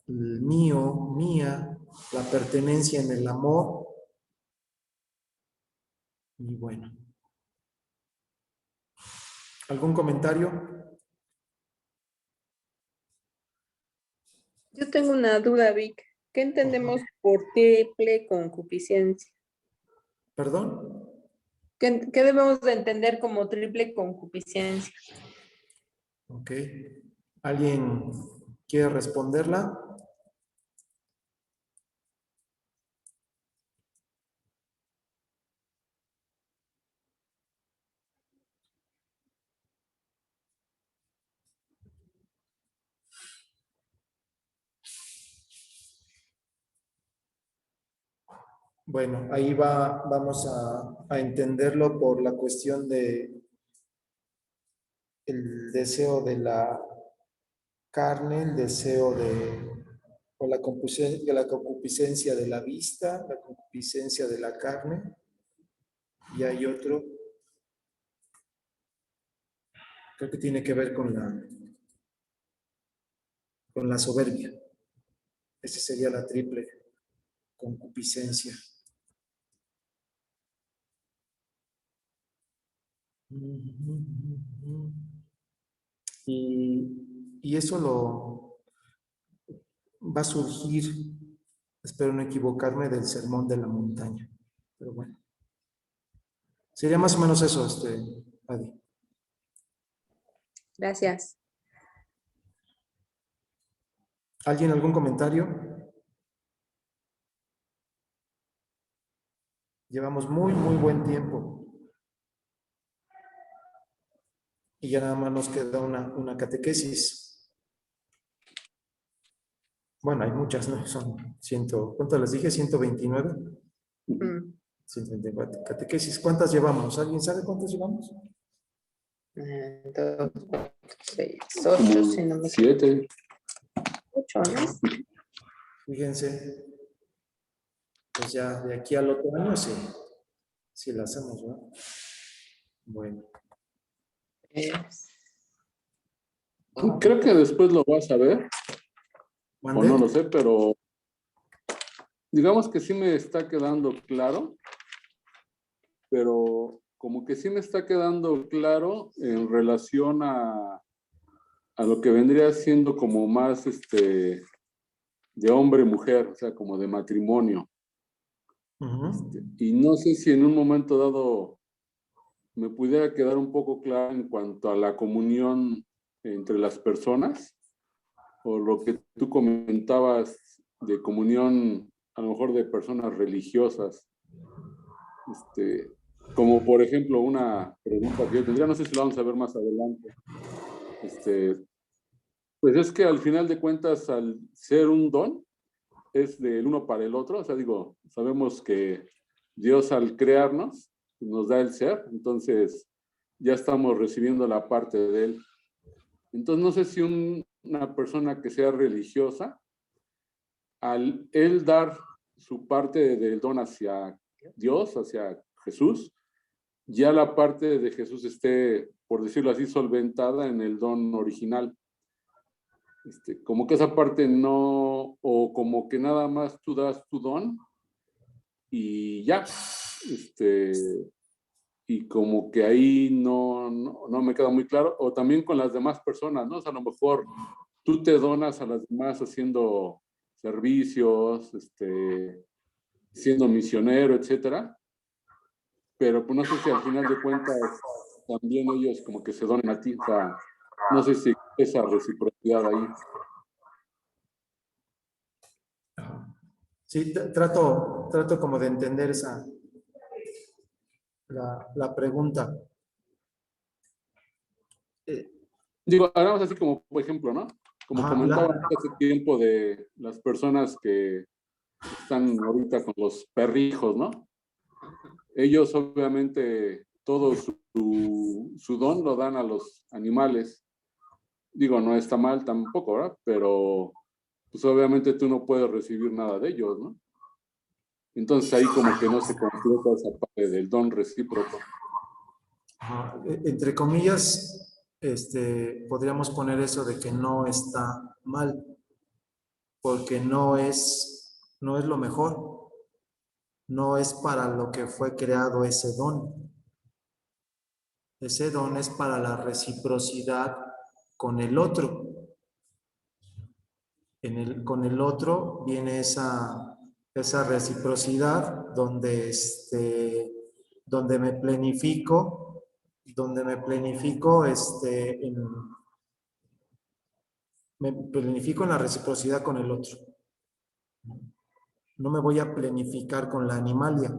el mío, mía, la pertenencia en el amor. Y bueno, ¿algún comentario? Yo tengo una duda, Vic. ¿Qué entendemos por triple concupiscencia? ¿Perdón? ¿Qué debemos de entender como triple concupiscencia? Ok. ¿Alguien quiere responderla? Bueno, ahí vamos a entenderlo por la cuestión de el deseo de la carne, el deseo o la concupiscencia de la vista, la concupiscencia de la carne, y hay otro, creo que tiene que ver con la soberbia. Esa sería la triple concupiscencia. Y eso va a surgir, espero no equivocarme, del sermón de la montaña. Pero bueno, sería más o menos eso, Adi. Gracias. ¿Alguien algún comentario? Llevamos muy, muy buen tiempo. Y ya nada más nos queda una catequesis. Bueno, hay muchas, ¿no? Son ¿cuántas les dije? 129. 124 catequesis. ¿Cuántas llevamos? ¿Alguien sabe cuántas llevamos? 2, 4, 6, 8, si no me equivoco. 7. 8, ¿no? Fíjense, pues ya de aquí al otro año sí la hacemos, ¿no? Bueno. Creo que después lo vas a ver, o ¿Mande? no lo sé, pero digamos que sí me está quedando claro, pero como que sí me está quedando claro en relación a lo que vendría siendo como más de hombre-mujer, o sea, como de matrimonio. Y no sé si en un momento dado me pudiera quedar un poco claro en cuanto a la comunión entre las personas, o lo que tú comentabas de comunión, a lo mejor de personas religiosas. Como por ejemplo una pregunta que yo tendría, no sé si lo vamos a ver más adelante. Pues es que al final de cuentas, al ser un don, es del uno para el otro. O sea, digo, sabemos que Dios al crearnos nos da el ser, entonces ya estamos recibiendo la parte de Él. Entonces no sé si una persona que sea religiosa, al Él dar su parte del don hacia Dios, hacia Jesús, ya la parte de Jesús esté, por decirlo así, solventada en el don original. Como que esa parte no, o como que nada más tú das tu don y ya, y como que ahí no me queda muy claro, o también con las demás personas, ¿no? O sea, a lo mejor tú te donas a las demás haciendo servicios, siendo misionero, etcétera, pero pues no sé si al final de cuentas también ellos como que se donan a ti, o sea, no sé si esa reciprocidad ahí. Sí, trato como de entender la pregunta. Digo, hablamos así como, por ejemplo, ¿no? Como comentaba hace tiempo de las personas que están ahorita con los perrijos, ¿no? Ellos obviamente todo su don lo dan a los animales. Digo, no está mal tampoco, ¿verdad? Pero pues obviamente tú no puedes recibir nada de ellos, ¿no? Entonces ahí como que no se completa esa parte del don recíproco. Entre comillas, podríamos poner eso de que no está mal, porque no es lo mejor, no es para lo que fue creado ese don. Ese don es para la reciprocidad con el otro. Con el otro viene esa reciprocidad donde, donde me planifico, me planifico en la reciprocidad con el otro. No me voy a planificar con la animalia,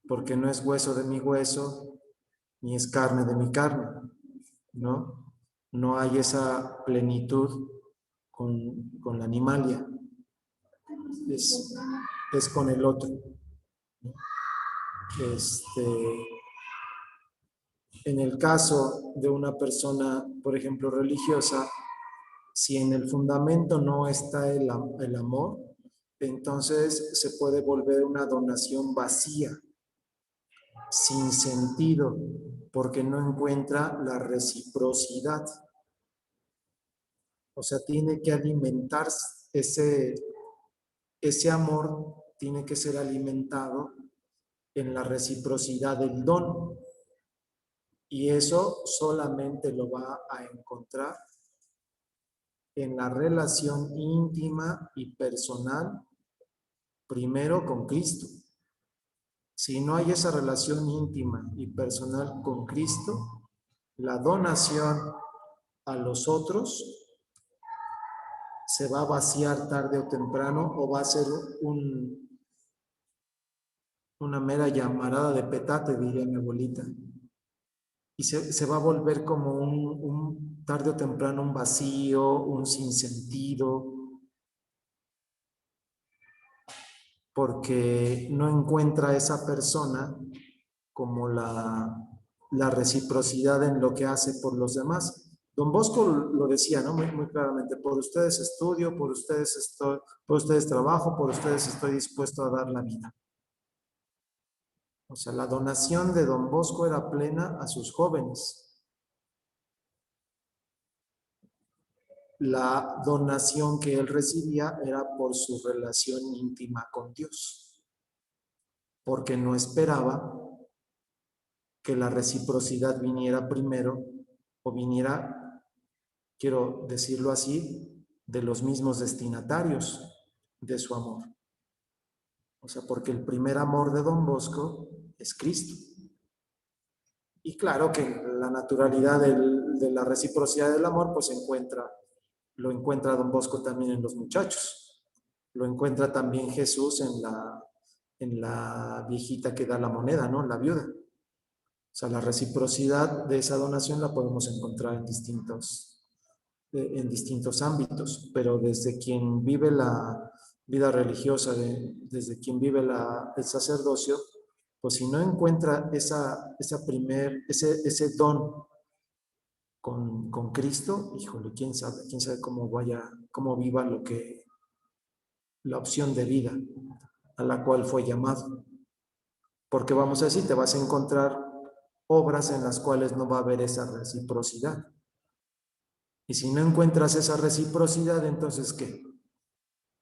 porque no es hueso de mi hueso, ni es carne de mi carne, ¿no? No hay esa plenitud con la animalia. Es con el otro. En el caso de una persona, por ejemplo, religiosa, si en el fundamento no está el amor, entonces se puede volver una donación vacía, sin sentido, porque no encuentra la reciprocidad. O sea, tiene que alimentarse, ese amor tiene que ser alimentado en la reciprocidad del don. Y eso solamente lo va a encontrar en la relación íntima y personal, primero con Cristo. Si no hay esa relación íntima y personal con Cristo, la donación a los otros se va a vaciar tarde o temprano, o va a ser una mera llamarada de petate, diría mi abuelita. Y se va a volver como un tarde o temprano un vacío, un sinsentido, porque no encuentra esa persona como la reciprocidad en lo que hace por los demás. Don Bosco lo decía, ¿no? Muy claramente: por ustedes estudio, por ustedes trabajo, por ustedes estoy dispuesto a dar la vida. O sea, la donación de Don Bosco era plena a sus jóvenes. La donación que él recibía era por su relación íntima con Dios, porque no esperaba que la reciprocidad viniera primero, o viniera, quiero decirlo así, de los mismos destinatarios de su amor. O sea, porque el primer amor de Don Bosco es Cristo. Y claro que la naturalidad de la reciprocidad del amor, pues lo encuentra Don Bosco también en los muchachos. Lo encuentra también Jesús en la viejita que da la moneda, ¿no? La viuda. O sea, la reciprocidad de esa donación la podemos encontrar en en distintos ámbitos, pero desde quien vive la vida religiosa, desde quien vive el sacerdocio, pues si no encuentra ese don con Cristo, híjole, quién sabe cómo viva la opción de vida a la cual fue llamado. Porque vamos a decir, te vas a encontrar obras en las cuales no va a haber esa reciprocidad. Y si no encuentras esa reciprocidad, entonces ¿qué?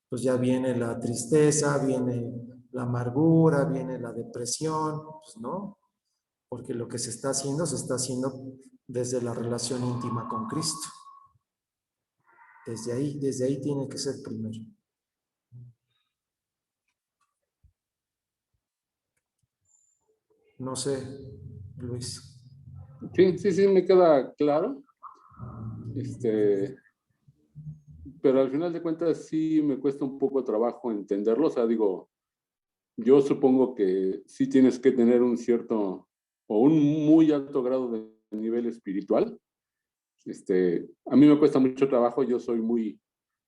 Pues ya viene la tristeza, viene la amargura, viene la depresión, pues no, porque lo que se está haciendo desde la relación íntima con Cristo. Desde ahí tiene que ser primero. No sé, Luis. Sí, me queda claro. Pero al final de cuentas sí me cuesta un poco trabajo entenderlo. O sea, digo, yo supongo que sí tienes que tener un cierto o un muy alto grado de nivel espiritual. A mí me cuesta mucho trabajo, yo soy muy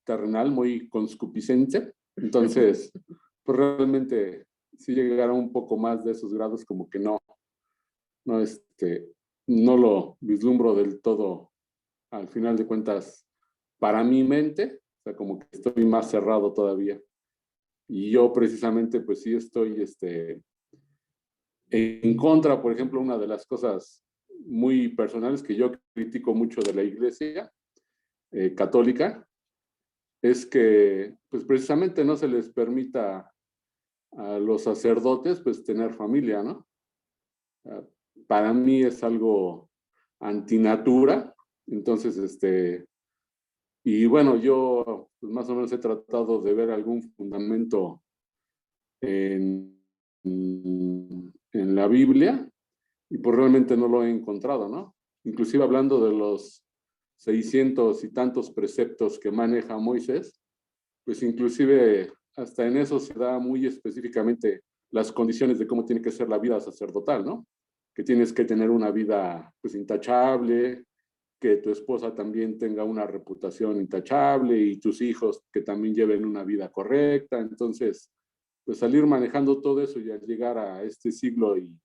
terrenal, muy conscupiscente, entonces, pues realmente si llegara un poco más de esos grados, como que no lo vislumbro del todo, al final de cuentas, para mi mente, o sea, como que estoy más cerrado todavía. Y yo precisamente, pues sí estoy en contra, por ejemplo, una de las cosas muy personales que yo critico mucho de la iglesia católica, es que pues precisamente no se les permita a los sacerdotes pues tener familia, ¿no? Para mí es algo antinatura, entonces y bueno, yo pues, más o menos he tratado de ver algún fundamento en la Biblia y pues realmente no lo he encontrado, ¿no? Inclusive hablando de los 600 y tantos preceptos que maneja Moisés, pues inclusive hasta en eso se da muy específicamente las condiciones de cómo tiene que ser la vida sacerdotal, ¿no? Que tienes que tener una vida pues intachable, que tu esposa también tenga una reputación intachable y tus hijos que también lleven una vida correcta. Entonces, pues salir manejando todo eso y al llegar a este siglo y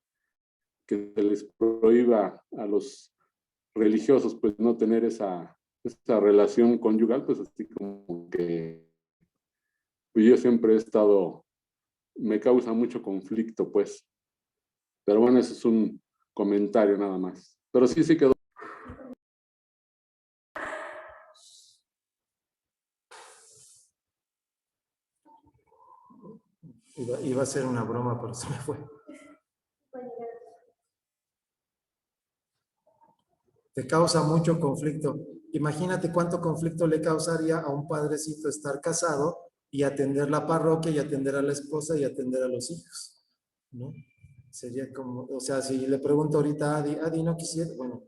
que se les prohíba a los religiosos pues no tener esa relación conyugal, pues así como que pues yo siempre he estado, me causa mucho conflicto pues, pero bueno, ese es un comentario nada más, pero sí quedó. Iba a ser una broma, pero se me fue. Te causa mucho conflicto. Imagínate cuánto conflicto le causaría a un padrecito estar casado y atender la parroquia y atender a la esposa y atender a los hijos, ¿no? Sería como, o sea, si le pregunto ahorita a Adi, no quisieras, bueno,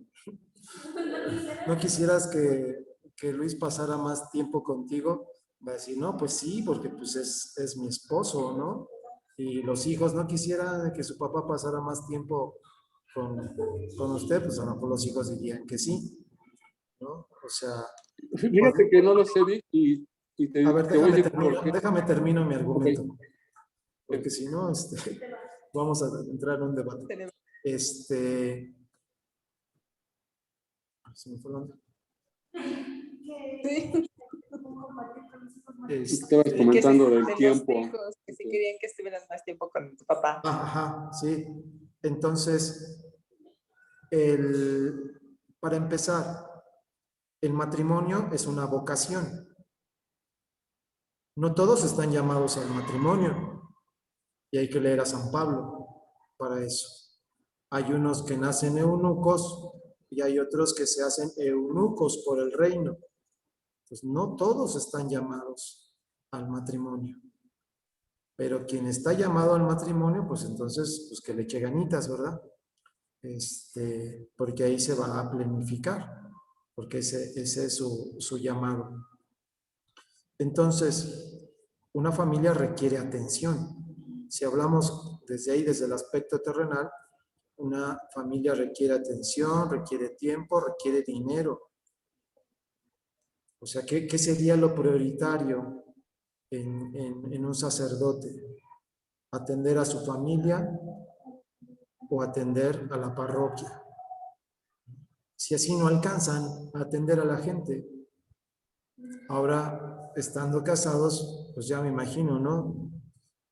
no quisieras que Luis pasara más tiempo contigo, va a decir, no, pues sí, porque pues es mi esposo, ¿no? Y los hijos no quisieran que su papá pasara más tiempo con usted, pues a lo mejor los hijos dirían que sí, ¿no? O sea... Fíjate que no lo sé, Vic, y A ver, te voy a decir por qué. déjame termino mi argumento. Okay. Porque si no, vamos a entrar en un debate. ¿Se me fue la onda? Estabas comentando del tiempo. Hijos, que sí querían que estuvieras más tiempo con tu papá. Ajá, sí. Entonces, para empezar, el matrimonio es una vocación. No todos están llamados al matrimonio. Y hay que leer a San Pablo para eso. Hay unos que nacen eunucos y hay otros que se hacen eunucos por el reino. Pues no todos están llamados al matrimonio. Pero quien está llamado al matrimonio, pues entonces, pues que le eche ganitas, ¿verdad? Porque ahí se va a planificar, porque ese es su llamado. Entonces, una familia requiere atención. Si hablamos desde ahí, desde el aspecto terrenal, una familia requiere atención, requiere tiempo, requiere dinero. O sea, ¿qué sería lo prioritario en un sacerdote? ¿Atender a su familia o atender a la parroquia? Si así no alcanzan a atender a la gente, ahora estando casados, pues ya me imagino, ¿no?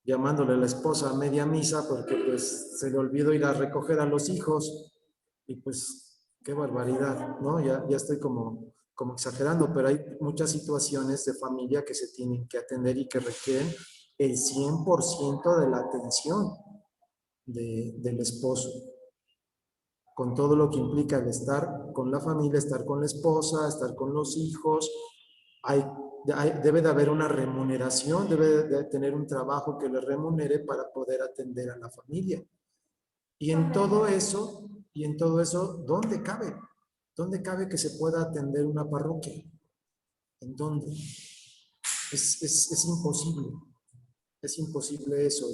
Llamándole a la esposa a media misa porque pues se le olvidó ir a recoger a los hijos y pues qué barbaridad, ¿no? Ya estoy como exagerando, pero hay muchas situaciones de familia que se tienen que atender y que requieren el 100% de la atención del esposo, con todo lo que implica el estar con la familia, estar con la esposa, estar con los hijos. Debe de haber una remuneración, debe de tener un trabajo que le remunere para poder atender a la familia. Y en todo eso, ¿dónde cabe? ¿Dónde cabe que se pueda atender una parroquia? ¿En dónde? Es imposible. Es imposible eso.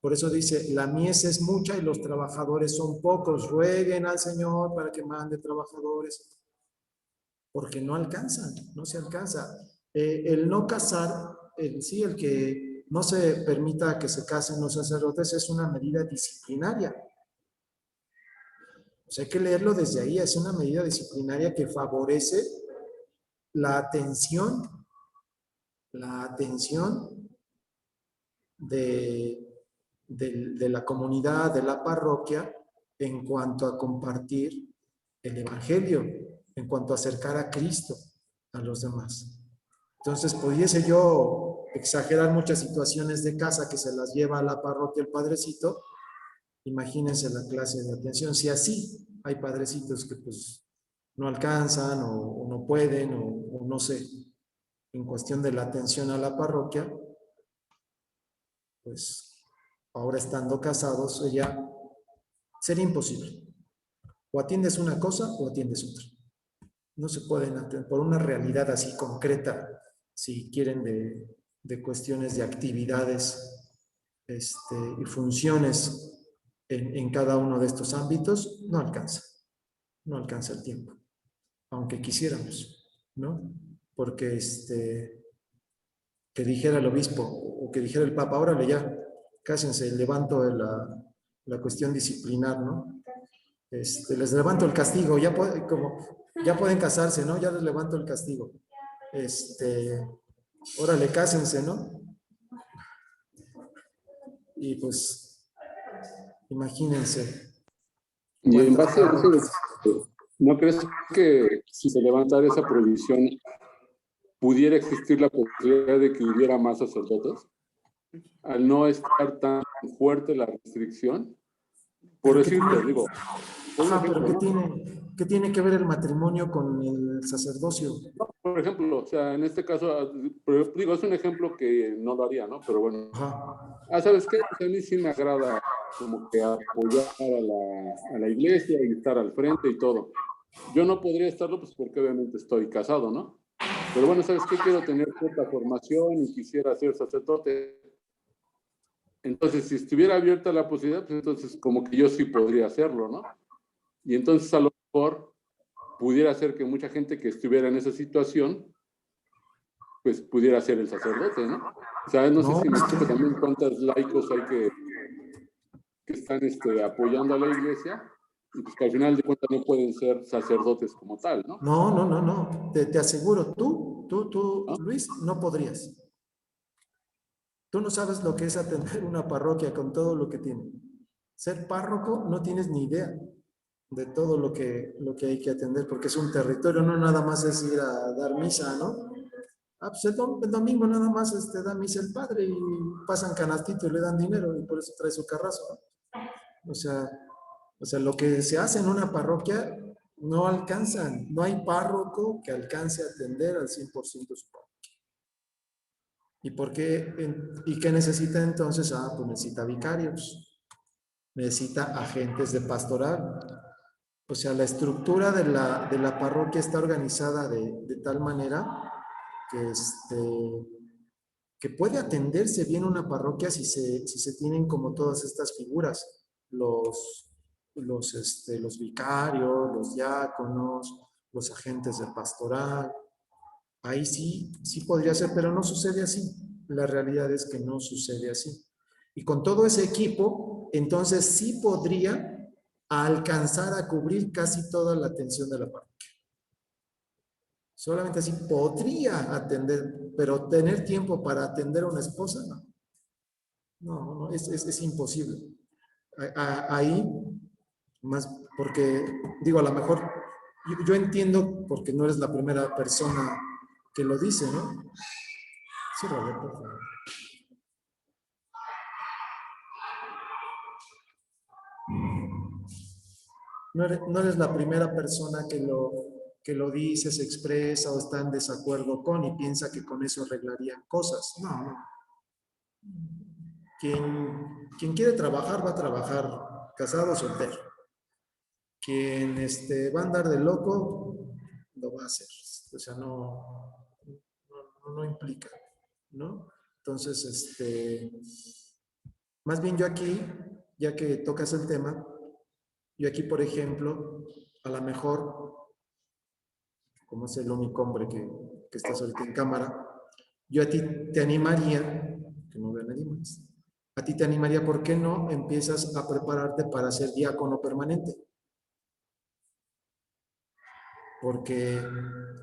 Por eso dice, la mies es mucha y los trabajadores son pocos. Rueguen al Señor para que mande trabajadores. Porque no alcanzan, no se alcanza. El no casar, el que no se permita que se casen los sacerdotes es una medida disciplinaria. O sea, hay que leerlo desde ahí, es una medida disciplinaria que favorece la atención de la comunidad, de la parroquia, en cuanto a compartir el evangelio, en cuanto a acercar a Cristo a los demás. Entonces, pudiese yo exagerar muchas situaciones de casa que se las lleva a la parroquia el padrecito. Imagínense la clase de atención. Si así hay padrecitos que pues no alcanzan o no pueden o no sé, en cuestión de la atención a la parroquia, pues ahora estando casados sería imposible. O atiendes una cosa o atiendes otra. No se pueden atender por una realidad así concreta, si quieren, de cuestiones de actividades y funciones en cada uno de estos ámbitos, no alcanza el tiempo, aunque quisiéramos, ¿no? Porque que dijera el obispo o que dijera el papa, órale ya, cásense, levanto la cuestión disciplinar, ¿no? Les levanto el castigo, ya pueden casarse, ¿no? Ya les levanto el castigo. Órale, cásense, ¿no? Y pues, imagínense. Y en base a eso, ¿no crees que si se levantara esa prohibición, pudiera existir la posibilidad de que hubiera más sacerdotes? Al no estar tan fuerte la restricción, por decirte, digo. Ajá, pero ¿qué tiene que ver el matrimonio con el sacerdocio? Por ejemplo, o sea, en este caso, digo, es un ejemplo que no lo haría, ¿no? Pero bueno. Ajá. ¿Sabes qué? A mí sí me agrada como que apoyar a la iglesia y estar al frente y todo. Yo no podría estarlo, pues porque obviamente estoy casado, ¿no? Pero bueno, ¿sabes qué? Quiero tener cierta formación y quisiera ser sacerdote. Entonces, si estuviera abierta la posibilidad, pues entonces como que yo sí podría hacerlo, ¿no? Y entonces a lo mejor pudiera ser que mucha gente que estuviera en esa situación, pues pudiera ser el sacerdote, ¿no? O sea, no sé si me explico también cuántos laicos hay que están apoyando a la iglesia y pues que al final de cuentas no pueden ser sacerdotes como tal, ¿no? No. Te aseguro, tú, ¿no? Luis, no podrías. Tú no sabes lo que es atender una parroquia con todo lo que tiene. Ser párroco no tienes ni idea de todo lo que hay que atender, porque es un territorio, no nada más es ir a dar misa, ¿no? Pues el domingo nada más da misa el padre y pasan canastito y le dan dinero y por eso trae su carrazo, ¿no? O sea, lo que se hace en una parroquia no alcanzan, no hay párroco que alcance a atender al 100% su parroquia. ¿Y por qué? ¿Y qué necesita entonces? Pues necesita vicarios, necesita agentes de pastoral. O sea, la estructura de la parroquia está organizada de tal manera que puede atenderse bien una parroquia si se tienen como todas estas figuras, los vicarios, los diáconos, los agentes de pastoral. Ahí sí podría ser, pero no sucede así. La realidad es que no sucede así. Y con todo ese equipo, entonces sí podría alcanzar a cubrir casi toda la atención de la parroquia. Solamente así podría atender, pero tener tiempo para atender a una esposa, no. No, es imposible. Ahí, más porque, digo, a lo mejor, yo entiendo, porque no eres la primera persona que lo dice, ¿no? Sí, Roberto, por favor. No eres la primera persona que lo dice, se expresa o está en desacuerdo con y piensa que con eso arreglarían cosas. No. Quien quiere trabajar, va a trabajar casado o soltero. Quien va a andar de loco, lo va a hacer. O sea, no implica, ¿no? Entonces, más bien yo aquí, ya que tocas el tema, yo aquí, por ejemplo, a lo mejor, como es el único hombre que estás ahorita en cámara, yo a ti te animaría, que no veo a nadie más, a ti te animaría, ¿por qué no empiezas a prepararte para ser diácono permanente? Porque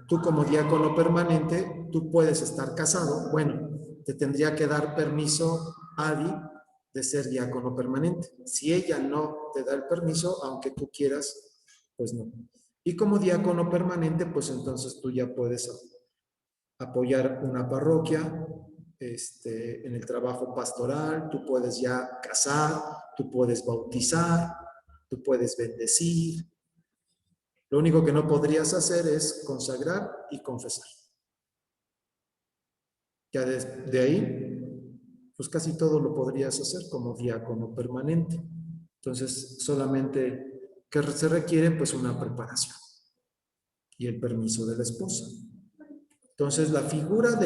tú como diácono permanente, tú puedes estar casado, bueno, te tendría que dar permiso Adi de ser diácono permanente. Si ella no te da el permiso, aunque tú quieras, pues no. Y como diácono permanente, pues entonces tú ya puedes apoyar una parroquia en el trabajo pastoral, tú puedes ya casar, tú puedes bautizar, tú puedes bendecir. Lo único que no podrías hacer es consagrar y confesar. Ya de ahí, pues casi todo lo podrías hacer como diácono permanente. Entonces, solamente que se requiere pues una preparación y el permiso de la esposa. Entonces, la figura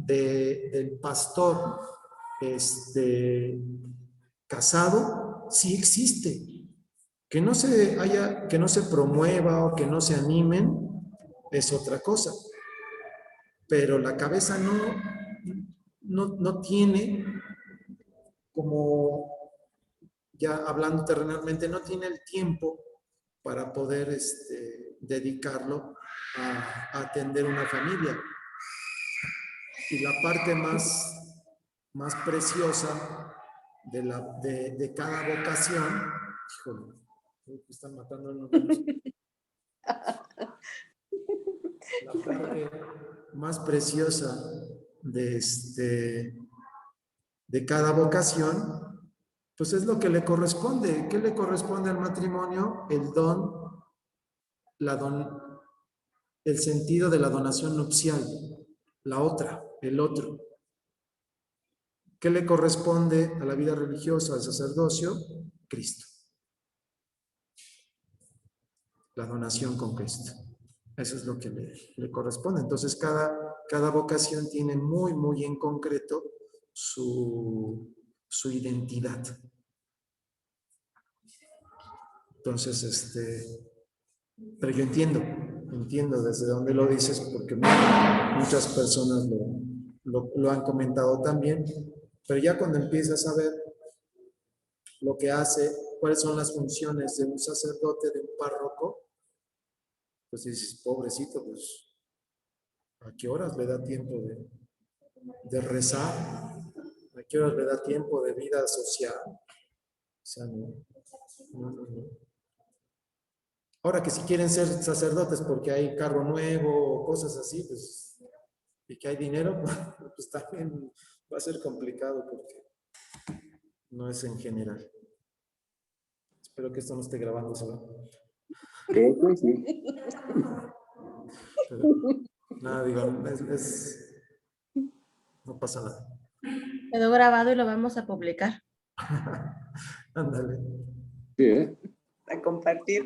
del pastor casado sí existe. Que no se promueva o que no se animen es otra cosa. Pero la cabeza no tiene, como ya hablando terrenalmente, no tiene el tiempo para poder dedicarlo a atender una familia. Y la parte más preciosa de cada vocación, híjole, están matando a nosotros. La parte más preciosa de cada vocación, pues es lo que le corresponde. ¿Qué le corresponde al matrimonio? El don, el sentido de la donación nupcial, el otro. ¿Qué le corresponde a la vida religiosa, al sacerdocio? Cristo. La donación con Cristo. Eso es lo que le corresponde. Entonces, cada vocación tiene muy, muy en concreto su identidad. Entonces, pero yo entiendo desde dónde lo dices, porque muchas personas lo han comentado también, pero ya cuando empiezas a ver lo que hace, cuáles son las funciones de un sacerdote, de un párroco, pues dices, pobrecito, pues, ¿a qué horas le da tiempo de rezar? ¿A qué horas le da tiempo de vida social? O sea, no. Ahora que si quieren ser sacerdotes porque hay carro nuevo o cosas así, pues, y que hay dinero, pues también va a ser complicado porque no es en general. Espero que esto no esté grabando solo. Creo que sí. Pero, nada, digo, no pasa nada. Quedó grabado y lo vamos a publicar. Ándale. Sí, ¿eh? A compartir.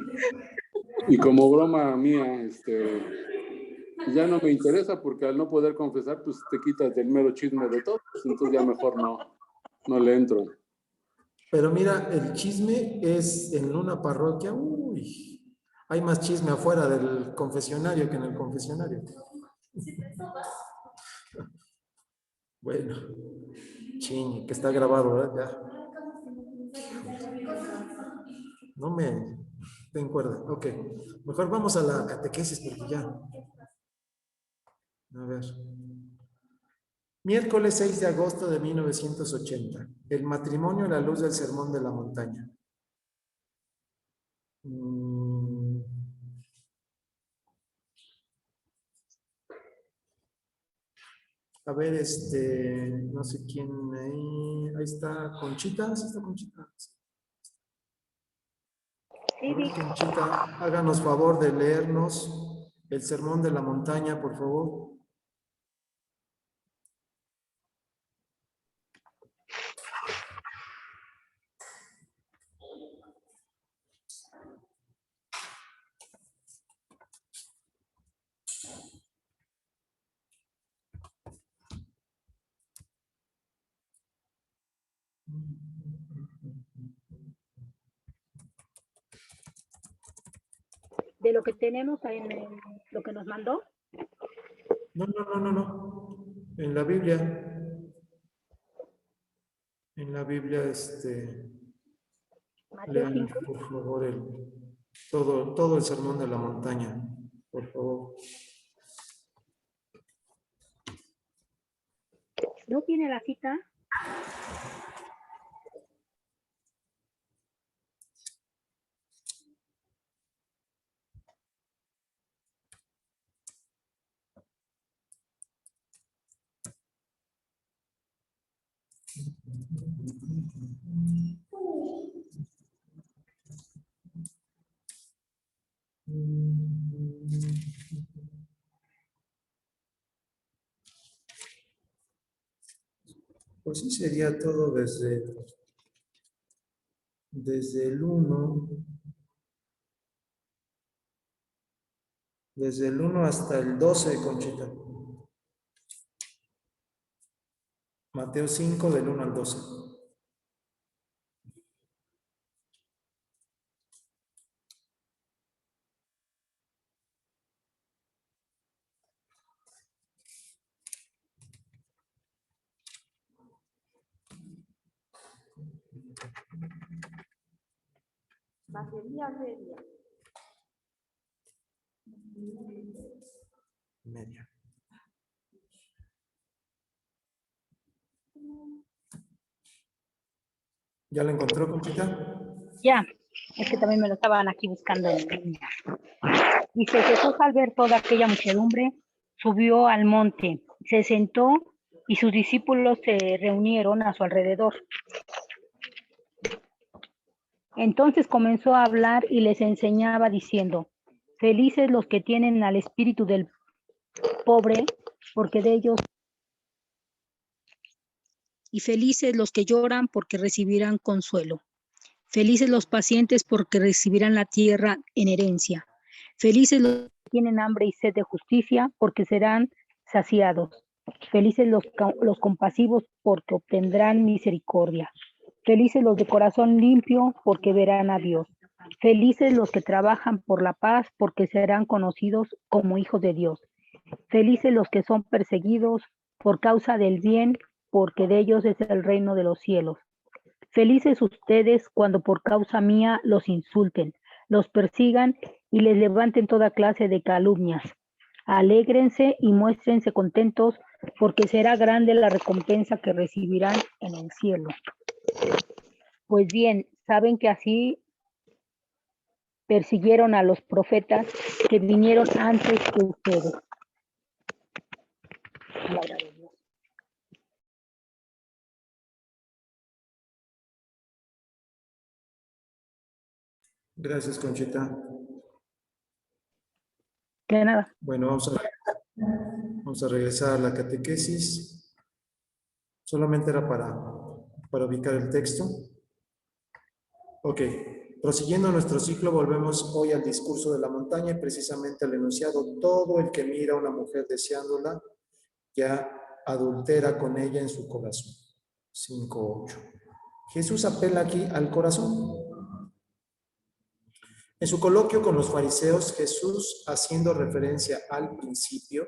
Y como broma mía, ya no me interesa porque al no poder confesar, pues te quitas del mero chisme de todos, entonces ya mejor no le entro. Pero mira, el chisme es en una parroquia, uy, Hay más chisme afuera del confesionario que en el confesionario. Bueno, ching, que está grabado, ¿verdad? Ya. No me den cuerda. Ok, mejor vamos a la catequesis porque ya. A ver. Miércoles 6 de agosto de 1980. El matrimonio a la luz del sermón de la montaña. A ver, no sé quién ahí está Conchita, ¿sí está Conchita? A ver, Conchita, háganos favor de leernos el sermón de la montaña, por favor. De lo que tenemos en lo que nos mandó. No. En la Biblia. En la Biblia, Mateo lean, 5. por favor, todo el sermón de la montaña, por favor. ¿No tiene la cita? Pues sí, sería todo desde el 1, desde el 1 hasta el 12, Conchita. Mateo 5, del 1 al 12. Batería media. Media. ¿Ya la encontró, Conchita? Ya, es que también me lo estaban aquí buscando en línea. Dice, Jesús al ver toda aquella muchedumbre, subió al monte, se sentó y sus discípulos se reunieron a su alrededor. Entonces comenzó a hablar y les enseñaba diciendo, felices los que tienen al espíritu del pobre, porque de ellos, y felices los que lloran, porque recibirán consuelo. Felices los pacientes, porque recibirán la tierra en herencia. Felices los que tienen hambre y sed de justicia, porque serán saciados. Felices los compasivos, porque obtendrán misericordia. Felices los de corazón limpio, porque verán a Dios. Felices los que trabajan por la paz, porque serán conocidos como hijos de Dios. Felices los que son perseguidos por causa del bien, porque de ellos es el reino de los cielos. Felices ustedes cuando por causa mía los insulten, los persigan y les levanten toda clase de calumnias. Alégrense y muéstrense contentos, porque será grande la recompensa que recibirán en el cielo. Pues bien, saben que así persiguieron a los profetas que vinieron antes que ustedes. Palabra de Dios. Gracias, Conchita. De nada. Bueno, vamos a regresar a la catequesis. Solamente era para ubicar el texto. Ok, prosiguiendo nuestro ciclo, volvemos hoy al discurso de la montaña y precisamente al enunciado: todo el que mira a una mujer deseándola, ya adultera con ella en su corazón. 5:8. Jesús apela aquí al corazón. En su coloquio con los fariseos, Jesús, haciendo referencia al principio,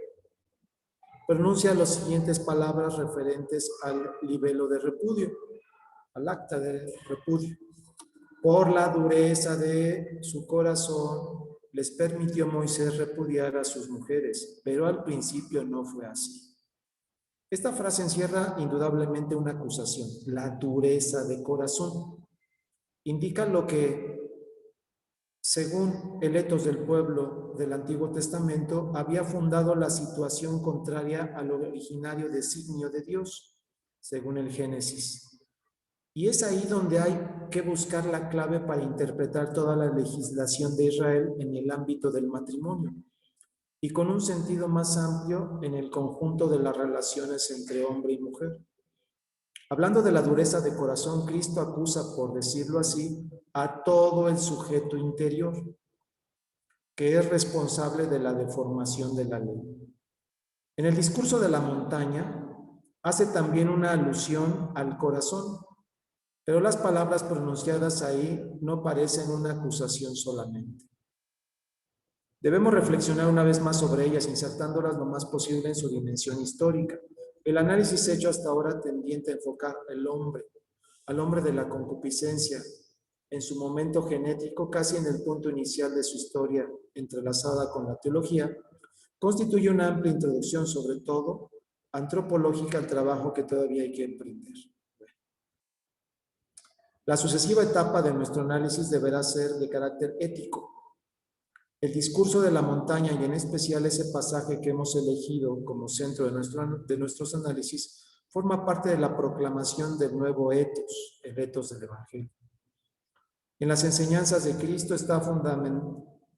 pronuncia las siguientes palabras referentes al libelo de repudio, al acta de repudio. Por la dureza de su corazón, les permitió Moisés repudiar a sus mujeres, pero al principio no fue así. Esta frase encierra indudablemente una acusación, la dureza de corazón. Indica lo que, según el etos del pueblo del Antiguo Testamento, había fundado la situación contraria al originario designio de Dios, según el Génesis. Y es ahí donde hay que buscar la clave para interpretar toda la legislación de Israel en el ámbito del matrimonio, y con un sentido más amplio en el conjunto de las relaciones entre hombre y mujer. Hablando de la dureza de corazón, Cristo acusa, por decirlo así, a todo el sujeto interior, que es responsable de la deformación de la ley. En el discurso de la montaña, hace también una alusión al corazón, pero las palabras pronunciadas ahí no parecen una acusación solamente. Debemos reflexionar una vez más sobre ellas, insertándolas lo más posible en su dimensión histórica. El análisis hecho hasta ahora tendiente a enfocar al hombre de la concupiscencia, en su momento genético, casi en el punto inicial de su historia entrelazada con la teología, constituye una amplia introducción, sobre todo antropológica, al trabajo que todavía hay que emprender. La sucesiva etapa de nuestro análisis deberá ser de carácter ético. El discurso de la montaña, y en especial ese pasaje que hemos elegido como centro de nuestros análisis, forma parte de la proclamación del nuevo etos, el etos del Evangelio. En las enseñanzas de Cristo está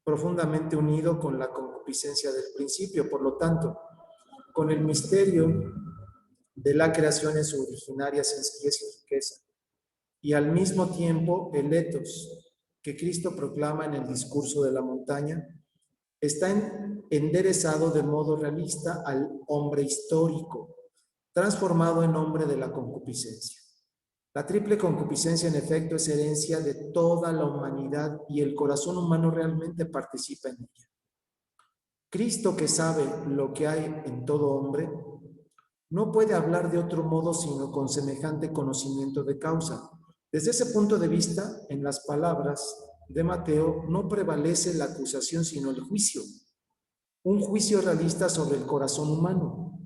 profundamente unido con la concupiscencia del principio, por lo tanto, con el misterio de la creación en su originaria sencillez y riqueza, y al mismo tiempo el etos que Cristo proclama en el discurso de la montaña está enderezado de modo realista al hombre histórico, transformado en hombre de la concupiscencia. La triple concupiscencia, en efecto, es herencia de toda la humanidad y el corazón humano realmente participa en ella. Cristo, que sabe lo que hay en todo hombre, no puede hablar de otro modo sino con semejante conocimiento de causa. Desde ese punto de vista, en las palabras de Mateo no prevalece la acusación sino el juicio, un juicio realista sobre el corazón humano.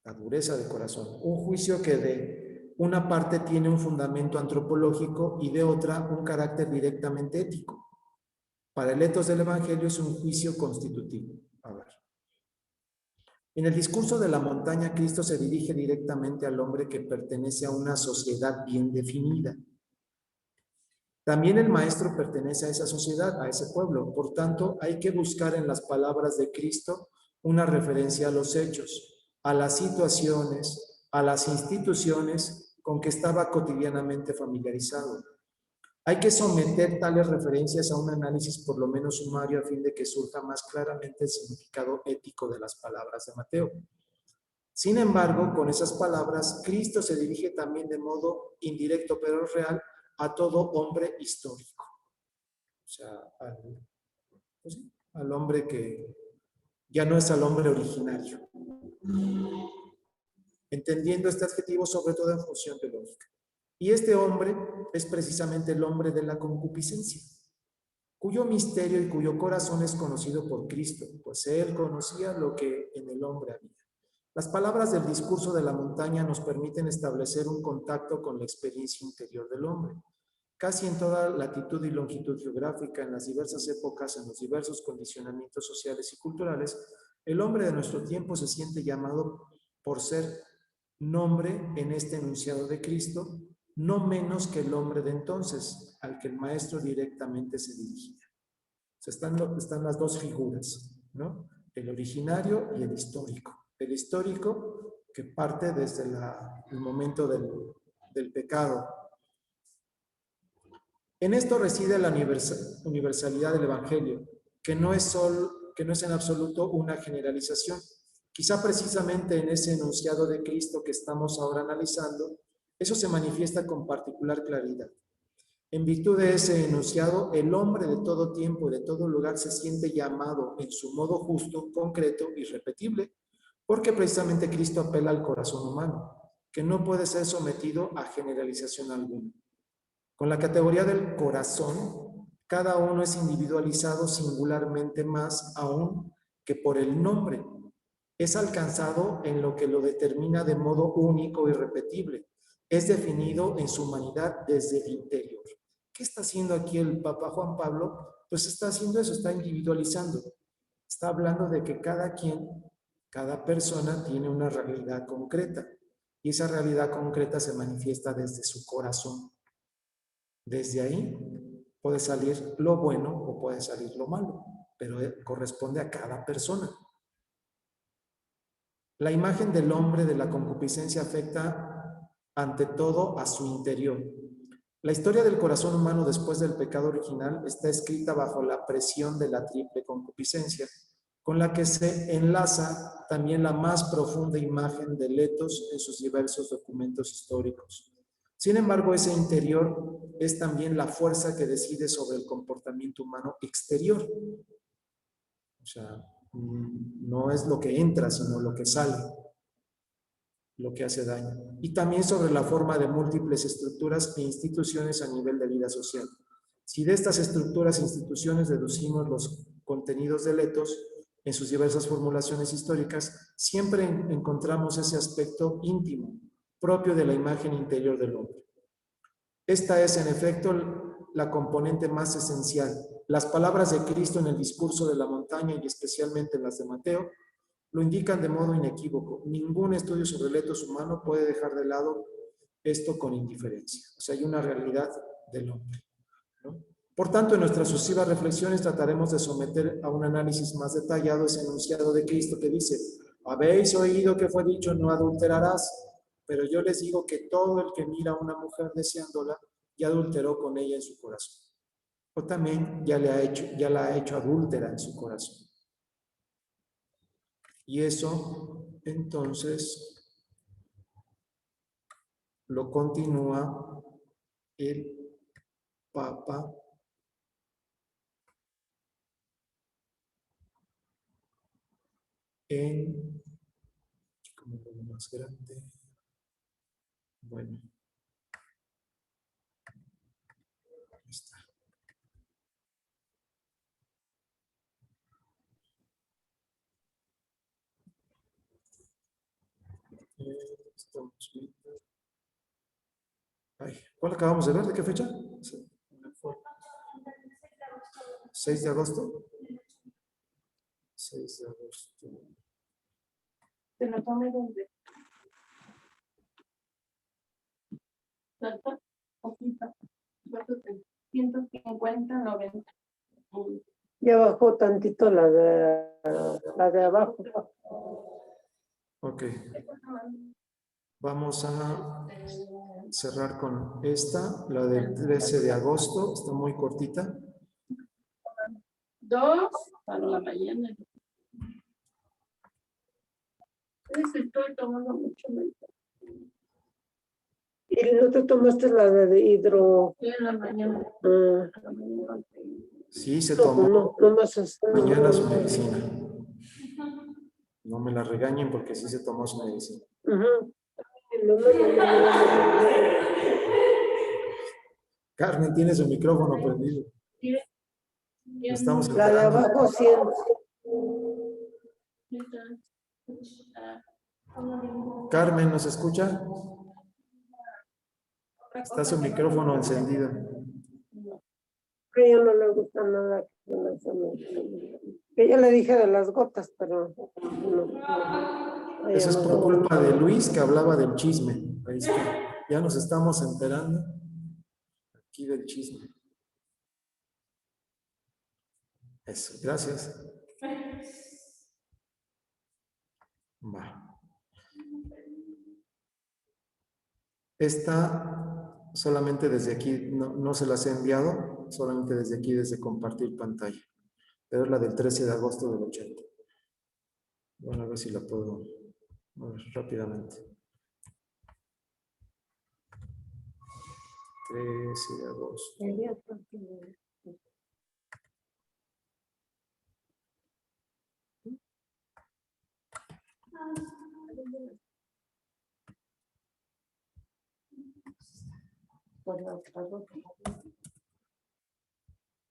La dureza de corazón, un juicio que de una parte tiene un fundamento antropológico y de otra un carácter directamente ético. Para el etos del Evangelio es un juicio constitutivo. A ver. En el discurso de la montaña, Cristo se dirige directamente al hombre que pertenece a una sociedad bien definida. También el maestro pertenece a esa sociedad, a ese pueblo. Por tanto, hay que buscar en las palabras de Cristo una referencia a los hechos, a las situaciones, a las instituciones con que estaba cotidianamente familiarizado. Hay que someter tales referencias a un análisis por lo menos sumario a fin de que surja más claramente el significado ético de las palabras de Mateo. Sin embargo, con esas palabras, Cristo se dirige también de modo indirecto pero real a todo hombre histórico. O sea, al hombre que ya no es al hombre originario. Entendiendo este adjetivo sobre todo en función teológica. Y este hombre es precisamente el hombre de la concupiscencia, cuyo misterio y cuyo corazón es conocido por Cristo, pues él conocía lo que en el hombre había. Las palabras del discurso de la montaña nos permiten establecer un contacto con la experiencia interior del hombre. Casi en toda latitud y longitud geográfica, en las diversas épocas, en los diversos condicionamientos sociales y culturales, el hombre de nuestro tiempo se siente llamado por ser nombre en este enunciado de Cristo, no menos que el hombre de entonces, al que el maestro directamente se dirigía. O sea, están las dos figuras, ¿no? El originario y el histórico. El histórico que parte desde el momento del pecado. En esto reside la universalidad del Evangelio, que no es en absoluto una generalización. Quizá precisamente en ese enunciado de Cristo que estamos ahora analizando, eso se manifiesta con particular claridad. En virtud de ese enunciado, el hombre de todo tiempo y de todo lugar se siente llamado en su modo justo, concreto y repetible, porque precisamente Cristo apela al corazón humano, que no puede ser sometido a generalización alguna. Con la categoría del corazón, cada uno es individualizado singularmente más aún que por el nombre. Es alcanzado en lo que lo determina de modo único y repetible. Es definido en su humanidad desde el interior. ¿Qué está haciendo aquí el Papa Juan Pablo? Pues está haciendo eso, está individualizando. Está hablando de que cada quien, cada persona tiene una realidad concreta. Y esa realidad concreta se manifiesta desde su corazón. Desde ahí puede salir lo bueno o puede salir lo malo, pero corresponde a cada persona. La imagen del hombre de la concupiscencia afecta ante todo a su interior. La historia del corazón humano después del pecado original está escrita bajo la presión de la triple concupiscencia, con la que se enlaza también la más profunda imagen de Letos en sus diversos documentos históricos. Sin embargo, ese interior es también la fuerza que decide sobre el comportamiento humano exterior. O sea, no es lo que entra, sino lo que sale, lo que hace daño. Y también sobre la forma de múltiples estructuras e instituciones a nivel de vida social. Si de estas estructuras e instituciones deducimos los contenidos de Letos en sus diversas formulaciones históricas, siempre encontramos ese aspecto íntimo, propio de la imagen interior del hombre. Esta es, en efecto, la componente más esencial. Las palabras de Cristo en el discurso de la montaña y especialmente en las de Mateo lo indican de modo inequívoco. Ningún estudio sobre el etos humano puede dejar de lado esto con indiferencia. O sea, hay una realidad del hombre, ¿no? Por tanto, en nuestras sucesivas reflexiones trataremos de someter a un análisis más detallado ese enunciado de Cristo que dice: habéis oído que fue dicho, no adulterarás, pero yo les digo que todo el que mira a una mujer deseándola, ya adulteró con ella en su corazón. O también ya la ha hecho adúltera en su corazón. Y eso, entonces, lo continúa el Papa en, como lo más grande, bueno, ahí está. Estamos viendo. Ay, ¿cuál acabamos de ver? ¿De qué fecha? 6 de agosto. 6 de agosto. Se lo tome donde. Salta, poquito. 150, 90. Ya bajó tantito la de abajo. Ok. Vamos a cerrar con esta, la del 13 de agosto. Está muy cortita. 2 para la mañana. Estoy tomando mucho medicamento. ¿Y no te tomaste la de hidro? Sí, en la mañana. Sí, se tomó No más mañana su medicina. No me la regañen porque sí se tomó su medicina. Carmen tiene su micrófono prendido. Estamos La de esperando. abajo 100. Carmen, ¿nos escucha? Está su micrófono encendido. Que yo no le gusta nada. Que yo le dije de las gotas, pero no. Eso es por culpa de Luis, que hablaba del chisme. Ahí está. Ya nos estamos enterando aquí del chisme. Eso, gracias. Va. Esta solamente desde aquí, no se las he enviado, solamente desde aquí, desde compartir pantalla. Pero es la del 13 de agosto del 80. Bueno, a ver si la puedo ver rápidamente. 13 de agosto.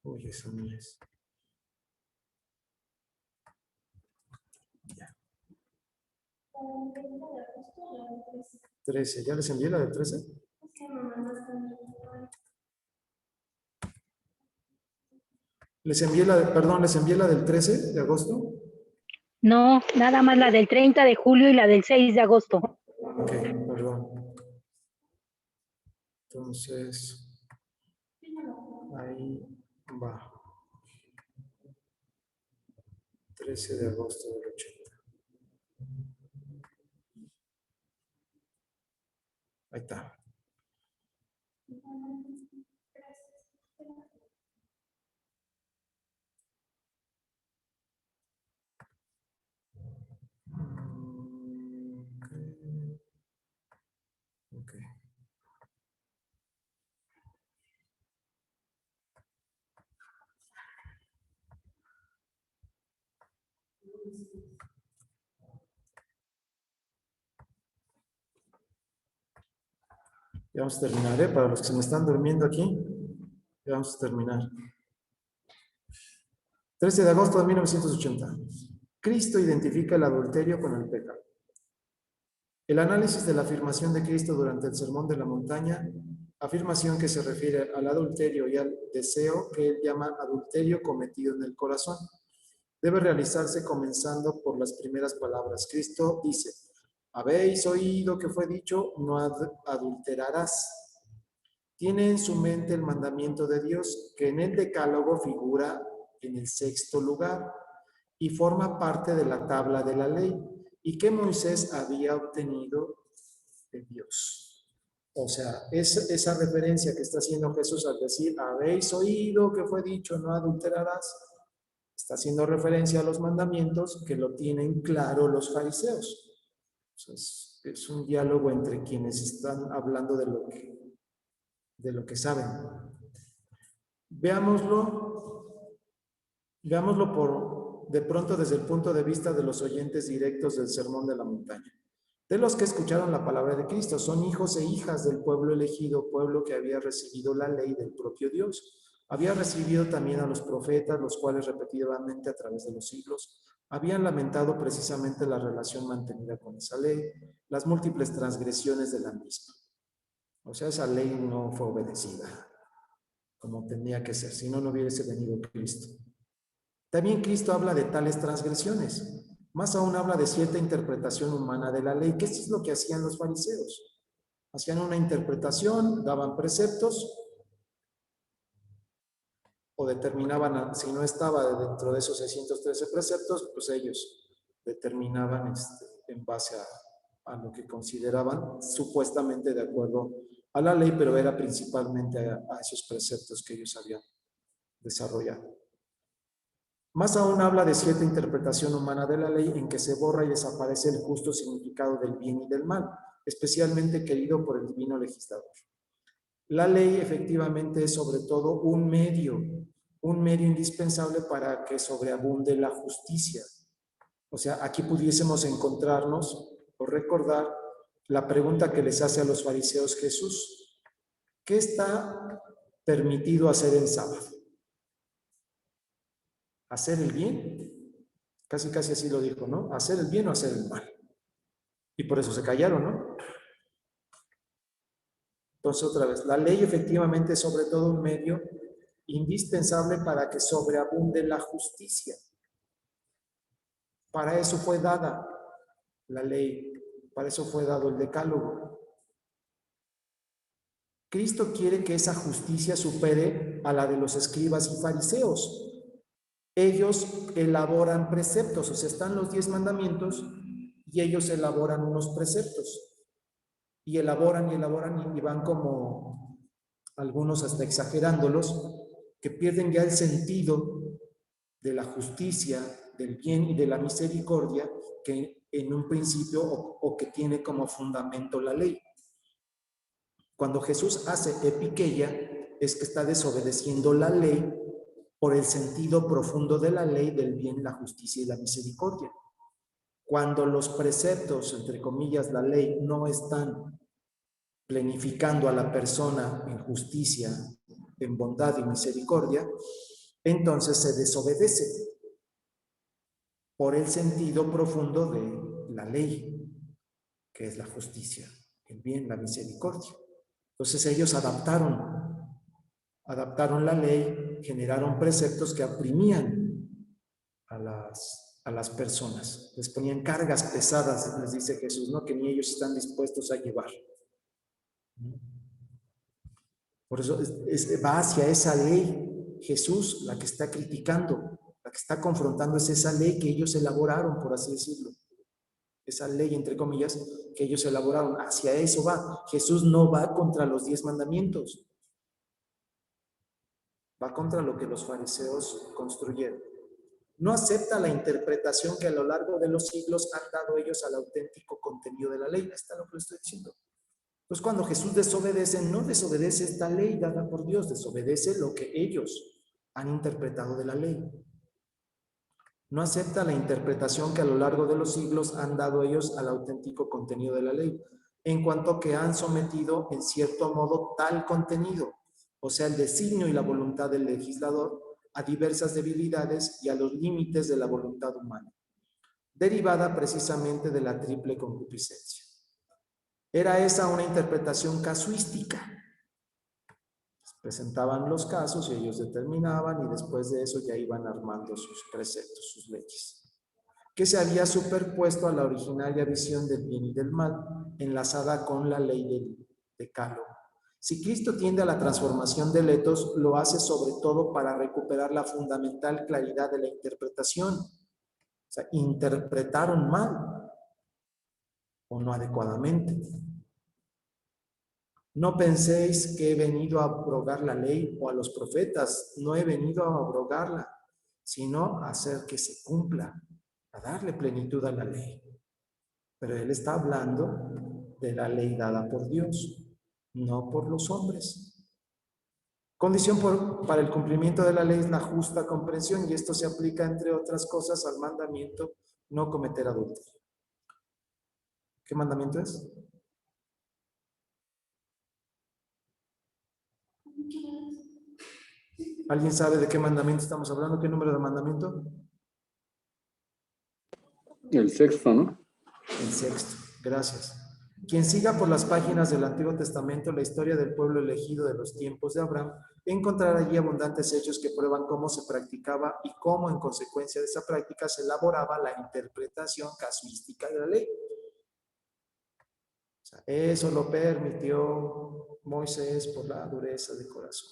Uy, eso no es. Ya. 13, ¿ya les envié la del 13? Les envié la, perdón, les envié la del 13 de agosto. No, nada más la del 30 de julio y la del 6 de agosto. Ok, perdón. Entonces, ahí va. 13 de agosto del 80. Ahí está. Ok. Ya vamos a terminar, ¿eh? Para los que se me están durmiendo aquí, ya vamos a terminar. 13 de agosto de 1980. Cristo identifica el adulterio con el pecado. El análisis de la afirmación de Cristo durante el Sermón de la Montaña, afirmación que se refiere al adulterio y al deseo que él llama adulterio cometido en el corazón, debe realizarse comenzando por las primeras palabras. Cristo dice: habéis oído que fue dicho, no adulterarás. Tiene en su mente el mandamiento de Dios, que en el Decálogo figura en el 6º lugar y forma parte de la tabla de la ley, y que Moisés había obtenido de Dios. O sea, esa referencia que está haciendo Jesús al decir, habéis oído que fue dicho, no adulterarás, está haciendo referencia a los mandamientos que lo tienen claro los fariseos. Entonces, es un diálogo entre quienes están hablando de lo que saben. Veámoslo de pronto desde el punto de vista de los oyentes directos del Sermón de la Montaña. De los que escucharon la palabra de Cristo, son hijos e hijas del pueblo elegido, pueblo que había recibido la ley del propio Dios. Había recibido también a los profetas, los cuales repetidamente a través de los siglos habían lamentado precisamente la relación mantenida con esa ley, las múltiples transgresiones de la misma. O sea, esa ley no fue obedecida como tenía que ser, si no, no hubiese venido Cristo. También Cristo habla de tales transgresiones. Más aún habla de cierta interpretación humana de la ley, que eso es lo que hacían los fariseos. Hacían una interpretación, daban preceptos, o determinaban, si no estaba dentro de esos 613 preceptos, pues ellos determinaban en base a lo que consideraban supuestamente de acuerdo a la ley, pero era principalmente a esos preceptos que ellos habían desarrollado. Más aún habla de cierta interpretación humana de la ley en que se borra y desaparece el justo significado del bien y del mal, especialmente querido por el divino legislador. La ley efectivamente es sobre todo un medio indispensable para que sobreabunde la justicia. O sea, aquí pudiésemos encontrarnos o recordar la pregunta que les hace a los fariseos Jesús: ¿qué está permitido hacer en sábado? ¿Hacer el bien? Casi así lo dijo, ¿no? ¿Hacer el bien o hacer el mal? Y por eso se callaron, ¿no? Entonces, otra vez, la ley efectivamente es sobre todo un medio indispensable para que sobreabunde la justicia. Para eso fue dada la ley, para eso fue dado el Decálogo. Cristo quiere que esa justicia supere a la de los escribas y fariseos. Ellos elaboran preceptos, o sea, están los 10 mandamientos y ellos elaboran unos preceptos. Y elaboran y van como algunos hasta exagerándolos, que pierden ya el sentido de la justicia, del bien y de la misericordia que en un principio o que tiene como fundamento la ley. Cuando Jesús hace epikeia, es que está desobedeciendo la ley por el sentido profundo de la ley del bien, la justicia y la misericordia. Cuando los preceptos, entre comillas, la ley, no están planificando a la persona en justicia, en bondad y misericordia, entonces se desobedece por el sentido profundo de la ley, que es la justicia, el bien, la misericordia. Entonces ellos adaptaron la ley, generaron preceptos que oprimían a las personas, les ponían cargas pesadas, les dice Jesús, ¿no? Que ni ellos están dispuestos a llevar. Por eso va hacia esa ley. Jesús, la que está criticando, la que está confrontando, es esa ley que ellos elaboraron, por así decirlo. Esa ley, entre comillas, que ellos elaboraron. Hacia eso va. Jesús no va contra los 10 mandamientos. Va contra lo que los fariseos construyeron. No acepta la interpretación que a lo largo de los siglos han dado ellos al auténtico contenido de la ley. Ahí está lo que les estoy diciendo. Pues cuando Jesús desobedece, no desobedece esta ley dada por Dios, desobedece lo que ellos han interpretado de la ley. No acepta la interpretación que a lo largo de los siglos han dado ellos al auténtico contenido de la ley, en cuanto que han sometido en cierto modo tal contenido, o sea, el designio y la voluntad del legislador, a diversas debilidades y a los límites de la voluntad humana, derivada precisamente de la triple concupiscencia. Era esa una interpretación casuística. Presentaban los casos y ellos determinaban, y después de eso ya iban armando sus preceptos, sus leyes, que se había superpuesto a la originaria visión del bien y del mal, enlazada con la ley del decálogo. Si Cristo tiende a la transformación del etos, lo hace sobre todo para recuperar la fundamental claridad de la interpretación. O sea, interpretaron mal o no adecuadamente. No penséis que he venido a abrogar la ley o a los profetas. No he venido a abrogarla, sino a hacer que se cumpla, a darle plenitud a la ley. Pero él está hablando de la ley dada por Dios, no por los hombres. Condición para el cumplimiento de la ley es la justa comprensión, y esto se aplica, entre otras cosas, al mandamiento no cometer adulterio. ¿Qué mandamiento es? ¿Alguien sabe de qué mandamiento estamos hablando? ¿Qué número de mandamiento? El sexto, ¿no? El sexto. Gracias. Quien siga por las páginas del Antiguo Testamento la historia del pueblo elegido de los tiempos de Abraham, encontrará allí abundantes hechos que prueban cómo se practicaba y cómo, en consecuencia de esa práctica, se elaboraba la interpretación casuística de la ley. O sea, eso lo permitió Moisés por la dureza de corazón.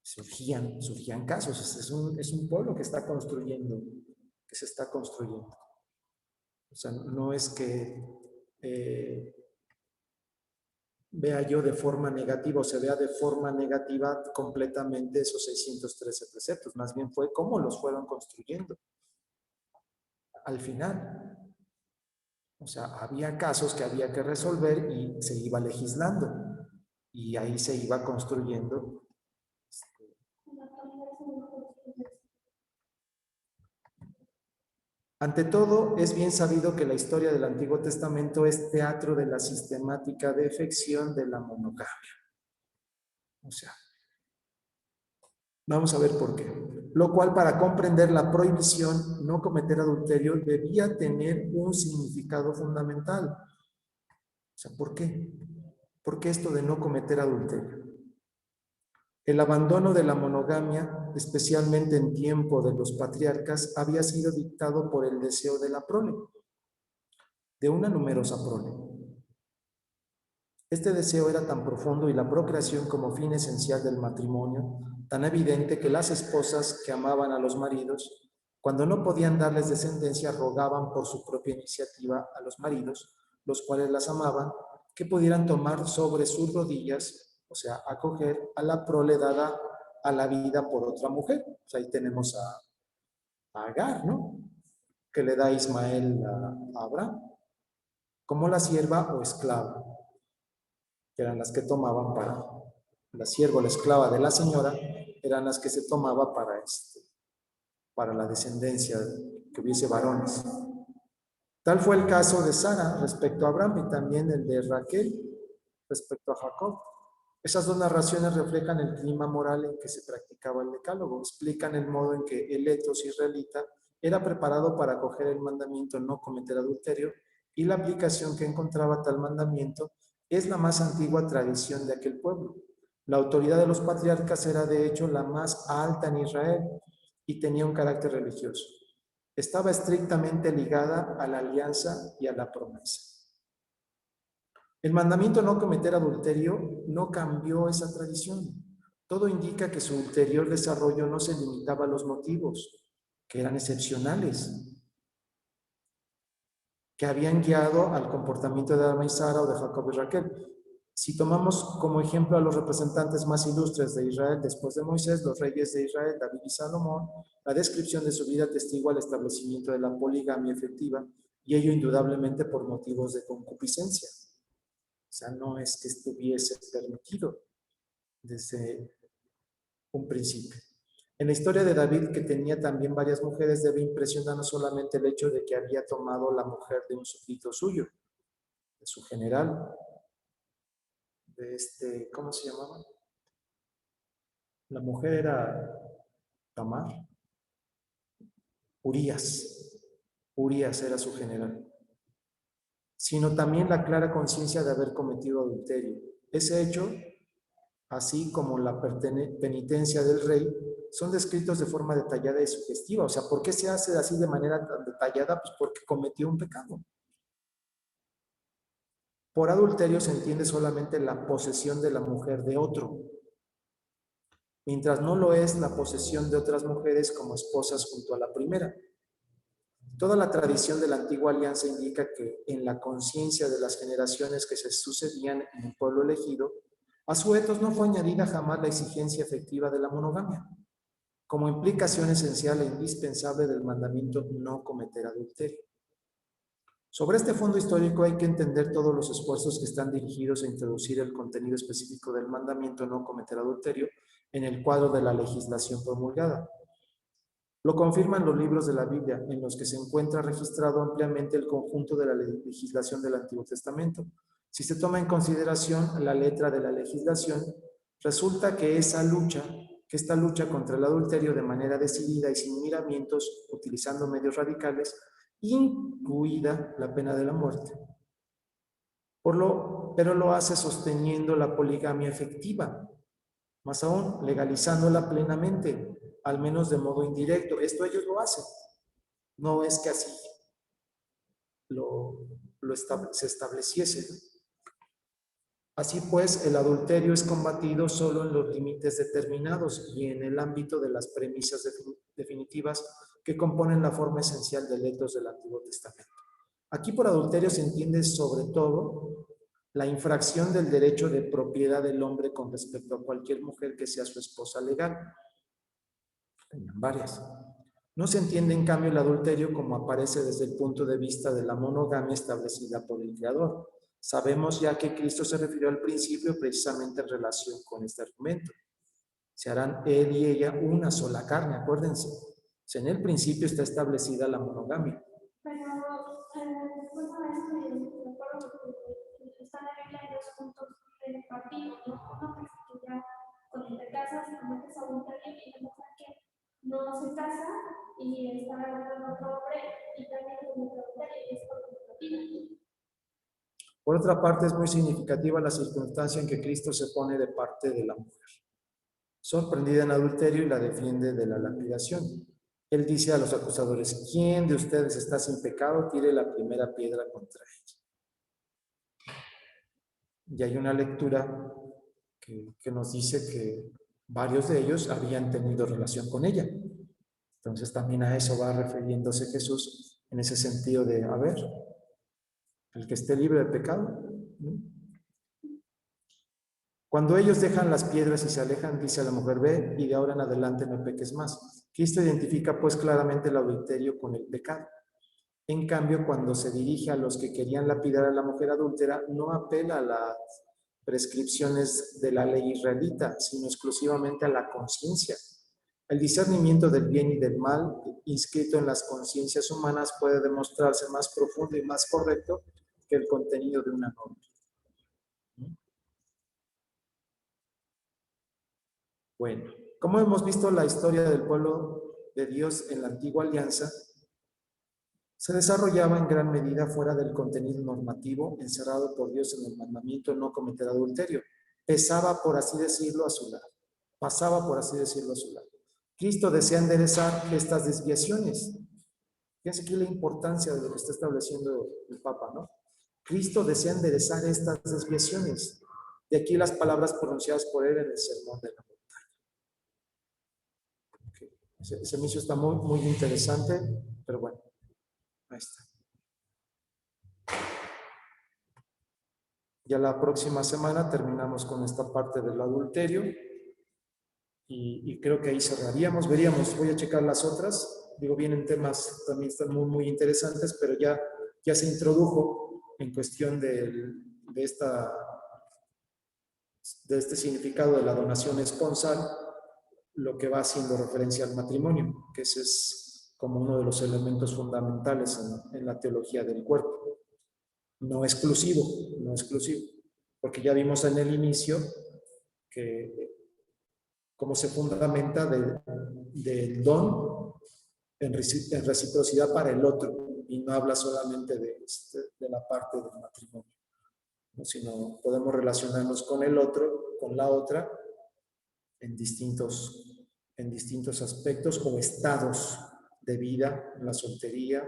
Surgían casos. Es un pueblo que está construyendo, que se está construyendo. O sea, no es que vea yo de forma negativa o se vea de forma negativa completamente esos 613 preceptos. Más bien fue cómo los fueron construyendo. Al final, o sea, había casos que había que resolver y se iba legislando. Y ahí se iba construyendo. Ante todo, es bien sabido que la historia del Antiguo Testamento es teatro de la sistemática defección de la monogamia. O sea, vamos a ver por qué. Lo cual, para comprender la prohibición, no cometer adulterio, debía tener un significado fundamental. O sea, ¿por qué? ¿Por qué esto de no cometer adulterio? El abandono de la monogamia, especialmente en tiempo de los patriarcas, había sido dictado por el deseo de la prole, de una numerosa prole. Este deseo era tan profundo y la procreación como fin esencial del matrimonio, tan evidente que las esposas que amaban a los maridos, cuando no podían darles descendencia, rogaban por su propia iniciativa a los maridos, los cuales las amaban, que pudieran tomar sobre sus rodillas, o sea, acoger a la prole dada a la vida por otra mujer. O sea, ahí tenemos a Agar, ¿no? Que le da Ismael a Abraham, como la sierva o esclava. que eran las que tomaban para la sierva, la esclava de la señora, eran las que se tomaba para la descendencia, que hubiese varones. Tal fue el caso de Sara respecto a Abraham y también el de Raquel respecto a Jacob. Esas dos narraciones reflejan el clima moral en que se practicaba el decálogo, explican el modo en que el etos israelita era preparado para acoger el mandamiento no cometer adulterio y la aplicación que encontraba tal mandamiento es la más antigua tradición de aquel pueblo. La autoridad de los patriarcas era de hecho la más alta en Israel y tenía un carácter religioso. Estaba estrictamente ligada a la alianza y a la promesa. El mandamiento no cometer adulterio no cambió esa tradición. Todo indica que su ulterior desarrollo no se limitaba a los motivos, que eran excepcionales, que habían guiado al comportamiento de Adán y Sara o de Jacob y Raquel. Si tomamos como ejemplo a los representantes más ilustres de Israel después de Moisés, los reyes de Israel, David y Salomón, la descripción de su vida testigua el establecimiento de la poligamia efectiva, y ello indudablemente por motivos de concupiscencia. O sea, no es que estuviese permitido desde un principio. En la historia de David, que tenía también varias mujeres, debe impresionar no solamente el hecho de que había tomado la mujer de un súbdito suyo, de su general, de ¿cómo se llamaba? La mujer era Tamar. Urías era su general. Sino también la clara conciencia de haber cometido adulterio. Ese hecho, así como la penitencia del rey, son descritos de forma detallada y sugestiva. O sea, ¿por qué se hace así de manera tan detallada? Pues porque cometió un pecado. Por adulterio se entiende solamente la posesión de la mujer de otro, mientras no lo es la posesión de otras mujeres como esposas junto a la primera. Toda la tradición de la antigua alianza indica que en la conciencia de las generaciones que se sucedían en el pueblo elegido, a su etos no fue añadida jamás la exigencia efectiva de la monogamia, como implicación esencial e indispensable del mandamiento no cometer adulterio. Sobre este fondo histórico hay que entender todos los esfuerzos que están dirigidos a introducir el contenido específico del mandamiento no cometer adulterio en el cuadro de la legislación promulgada. Lo confirman los libros de la Biblia, en los que se encuentra registrado ampliamente el conjunto de la legislación del Antiguo Testamento. Si se toma en consideración la letra de la legislación, resulta que esta lucha contra el adulterio de manera decidida y sin miramientos, utilizando medios radicales, incluida la pena de la muerte. Pero lo hace sosteniendo la poligamia efectiva, más aún legalizándola plenamente, al menos de modo indirecto. Esto ellos lo hacen. No es que así se estableciese. Así pues, el adulterio es combatido solo en los límites determinados y en el ámbito de las premisas definitivas que componen la forma esencial del etos del Antiguo Testamento. Aquí por adulterio se entiende sobre todo la infracción del derecho de propiedad del hombre con respecto a cualquier mujer que sea su esposa legal. Tenían varias. No se entiende en cambio el adulterio como aparece desde el punto de vista de la monogamia establecida por el Creador. Sabemos ya que Cristo se refirió al principio precisamente en relación con este argumento. Se harán él y ella una sola carne, acuérdense. O sea, en el principio está establecida la monogamia. Pero después de esto, de acuerdo que está en la Biblia, hay dos puntos de partido, ¿no? Uno que es que ya cuando te casas, cometes adulterio y la mujer que no se casa y está con otro hombre y también comete adulterio y es por partido. Por otra parte, es muy significativa la circunstancia en que Cristo se pone de parte de la mujer, sorprendida en adulterio, y la defiende de la lapidación. Él dice a los acusadores: ¿quién de ustedes está sin pecado? Tire la primera piedra contra ella. Y hay una lectura que nos dice que varios de ellos habían tenido relación con ella. Entonces también a eso va refiriéndose Jesús en ese sentido de, a ver, el que esté libre de pecado. Cuando ellos dejan las piedras y se alejan, dice a la mujer: ve y de ahora en adelante no peques más. Cristo identifica pues claramente el adulterio con el pecado. En cambio, cuando se dirige a los que querían lapidar a la mujer adúltera, no apela prescripciones de la ley israelita, sino exclusivamente a la conciencia. El discernimiento del bien y del mal inscrito en las conciencias humanas puede demostrarse más profundo y más correcto que el contenido de una norma. Bueno, como hemos visto la historia del pueblo de Dios en la antigua alianza, se desarrollaba en gran medida fuera del contenido normativo encerrado por Dios en el mandamiento no cometer adulterio. Pesaba, por así decirlo, a su lado. Pasaba, por así decirlo, a su lado. Cristo desea enderezar estas desviaciones. Fíjense aquí la importancia de lo que está estableciendo el Papa, ¿no? Cristo desea enderezar estas desviaciones. De aquí las palabras pronunciadas por él en el Sermón de la Montaña. Okay. Ese inicio está muy interesante, pero bueno, ahí está. Ya la próxima semana terminamos con esta parte del adulterio y creo que ahí cerraríamos, veríamos, voy a checar las otras, digo, vienen temas también están muy interesantes, pero ya se introdujo en cuestión de este significado de la donación esponsal, lo que va haciendo referencia al matrimonio, que ese es como uno de los elementos fundamentales en la teología del cuerpo. No exclusivo, porque ya vimos en el inicio que cómo se fundamenta del don en reciprocidad para el otro, y no habla solamente de la parte del matrimonio, ¿no? Sino podemos relacionarnos con el otro, con la otra, en distintos aspectos o estados de vida, en la soltería,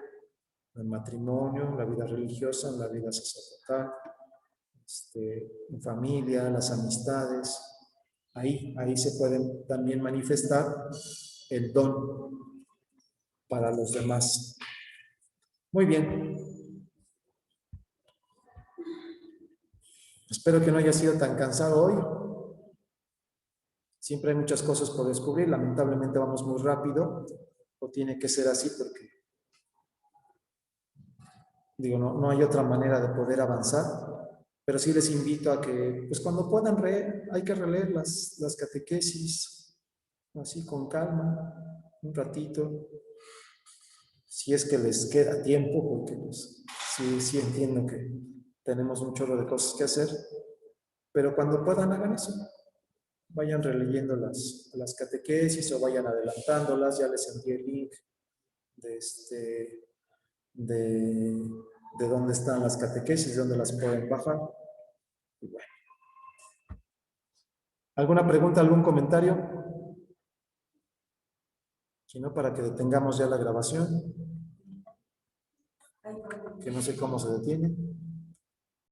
en el matrimonio, en la vida religiosa, en la vida sacerdotal, en familia, las amistades. Ahí se pueden también manifestar el don para los demás. Muy bien. Espero que no haya sido tan cansado hoy. Siempre hay muchas cosas por descubrir. Lamentablemente vamos muy rápido. O tiene que ser así porque, digo, no hay otra manera de poder avanzar. Pero sí les invito a que, pues cuando puedan hay que releer las catequesis, así con calma, un ratito, si es que les queda tiempo, porque pues, sí entiendo que tenemos un chorro de cosas que hacer, pero cuando puedan hagan eso, vayan releyendo las catequesis o vayan adelantándolas. Ya les envié el link de dónde están las catequesis, dónde las pueden bajar. Y bueno. ¿Alguna pregunta, algún comentario? Si no, para que detengamos ya la grabación, que no sé cómo se detiene.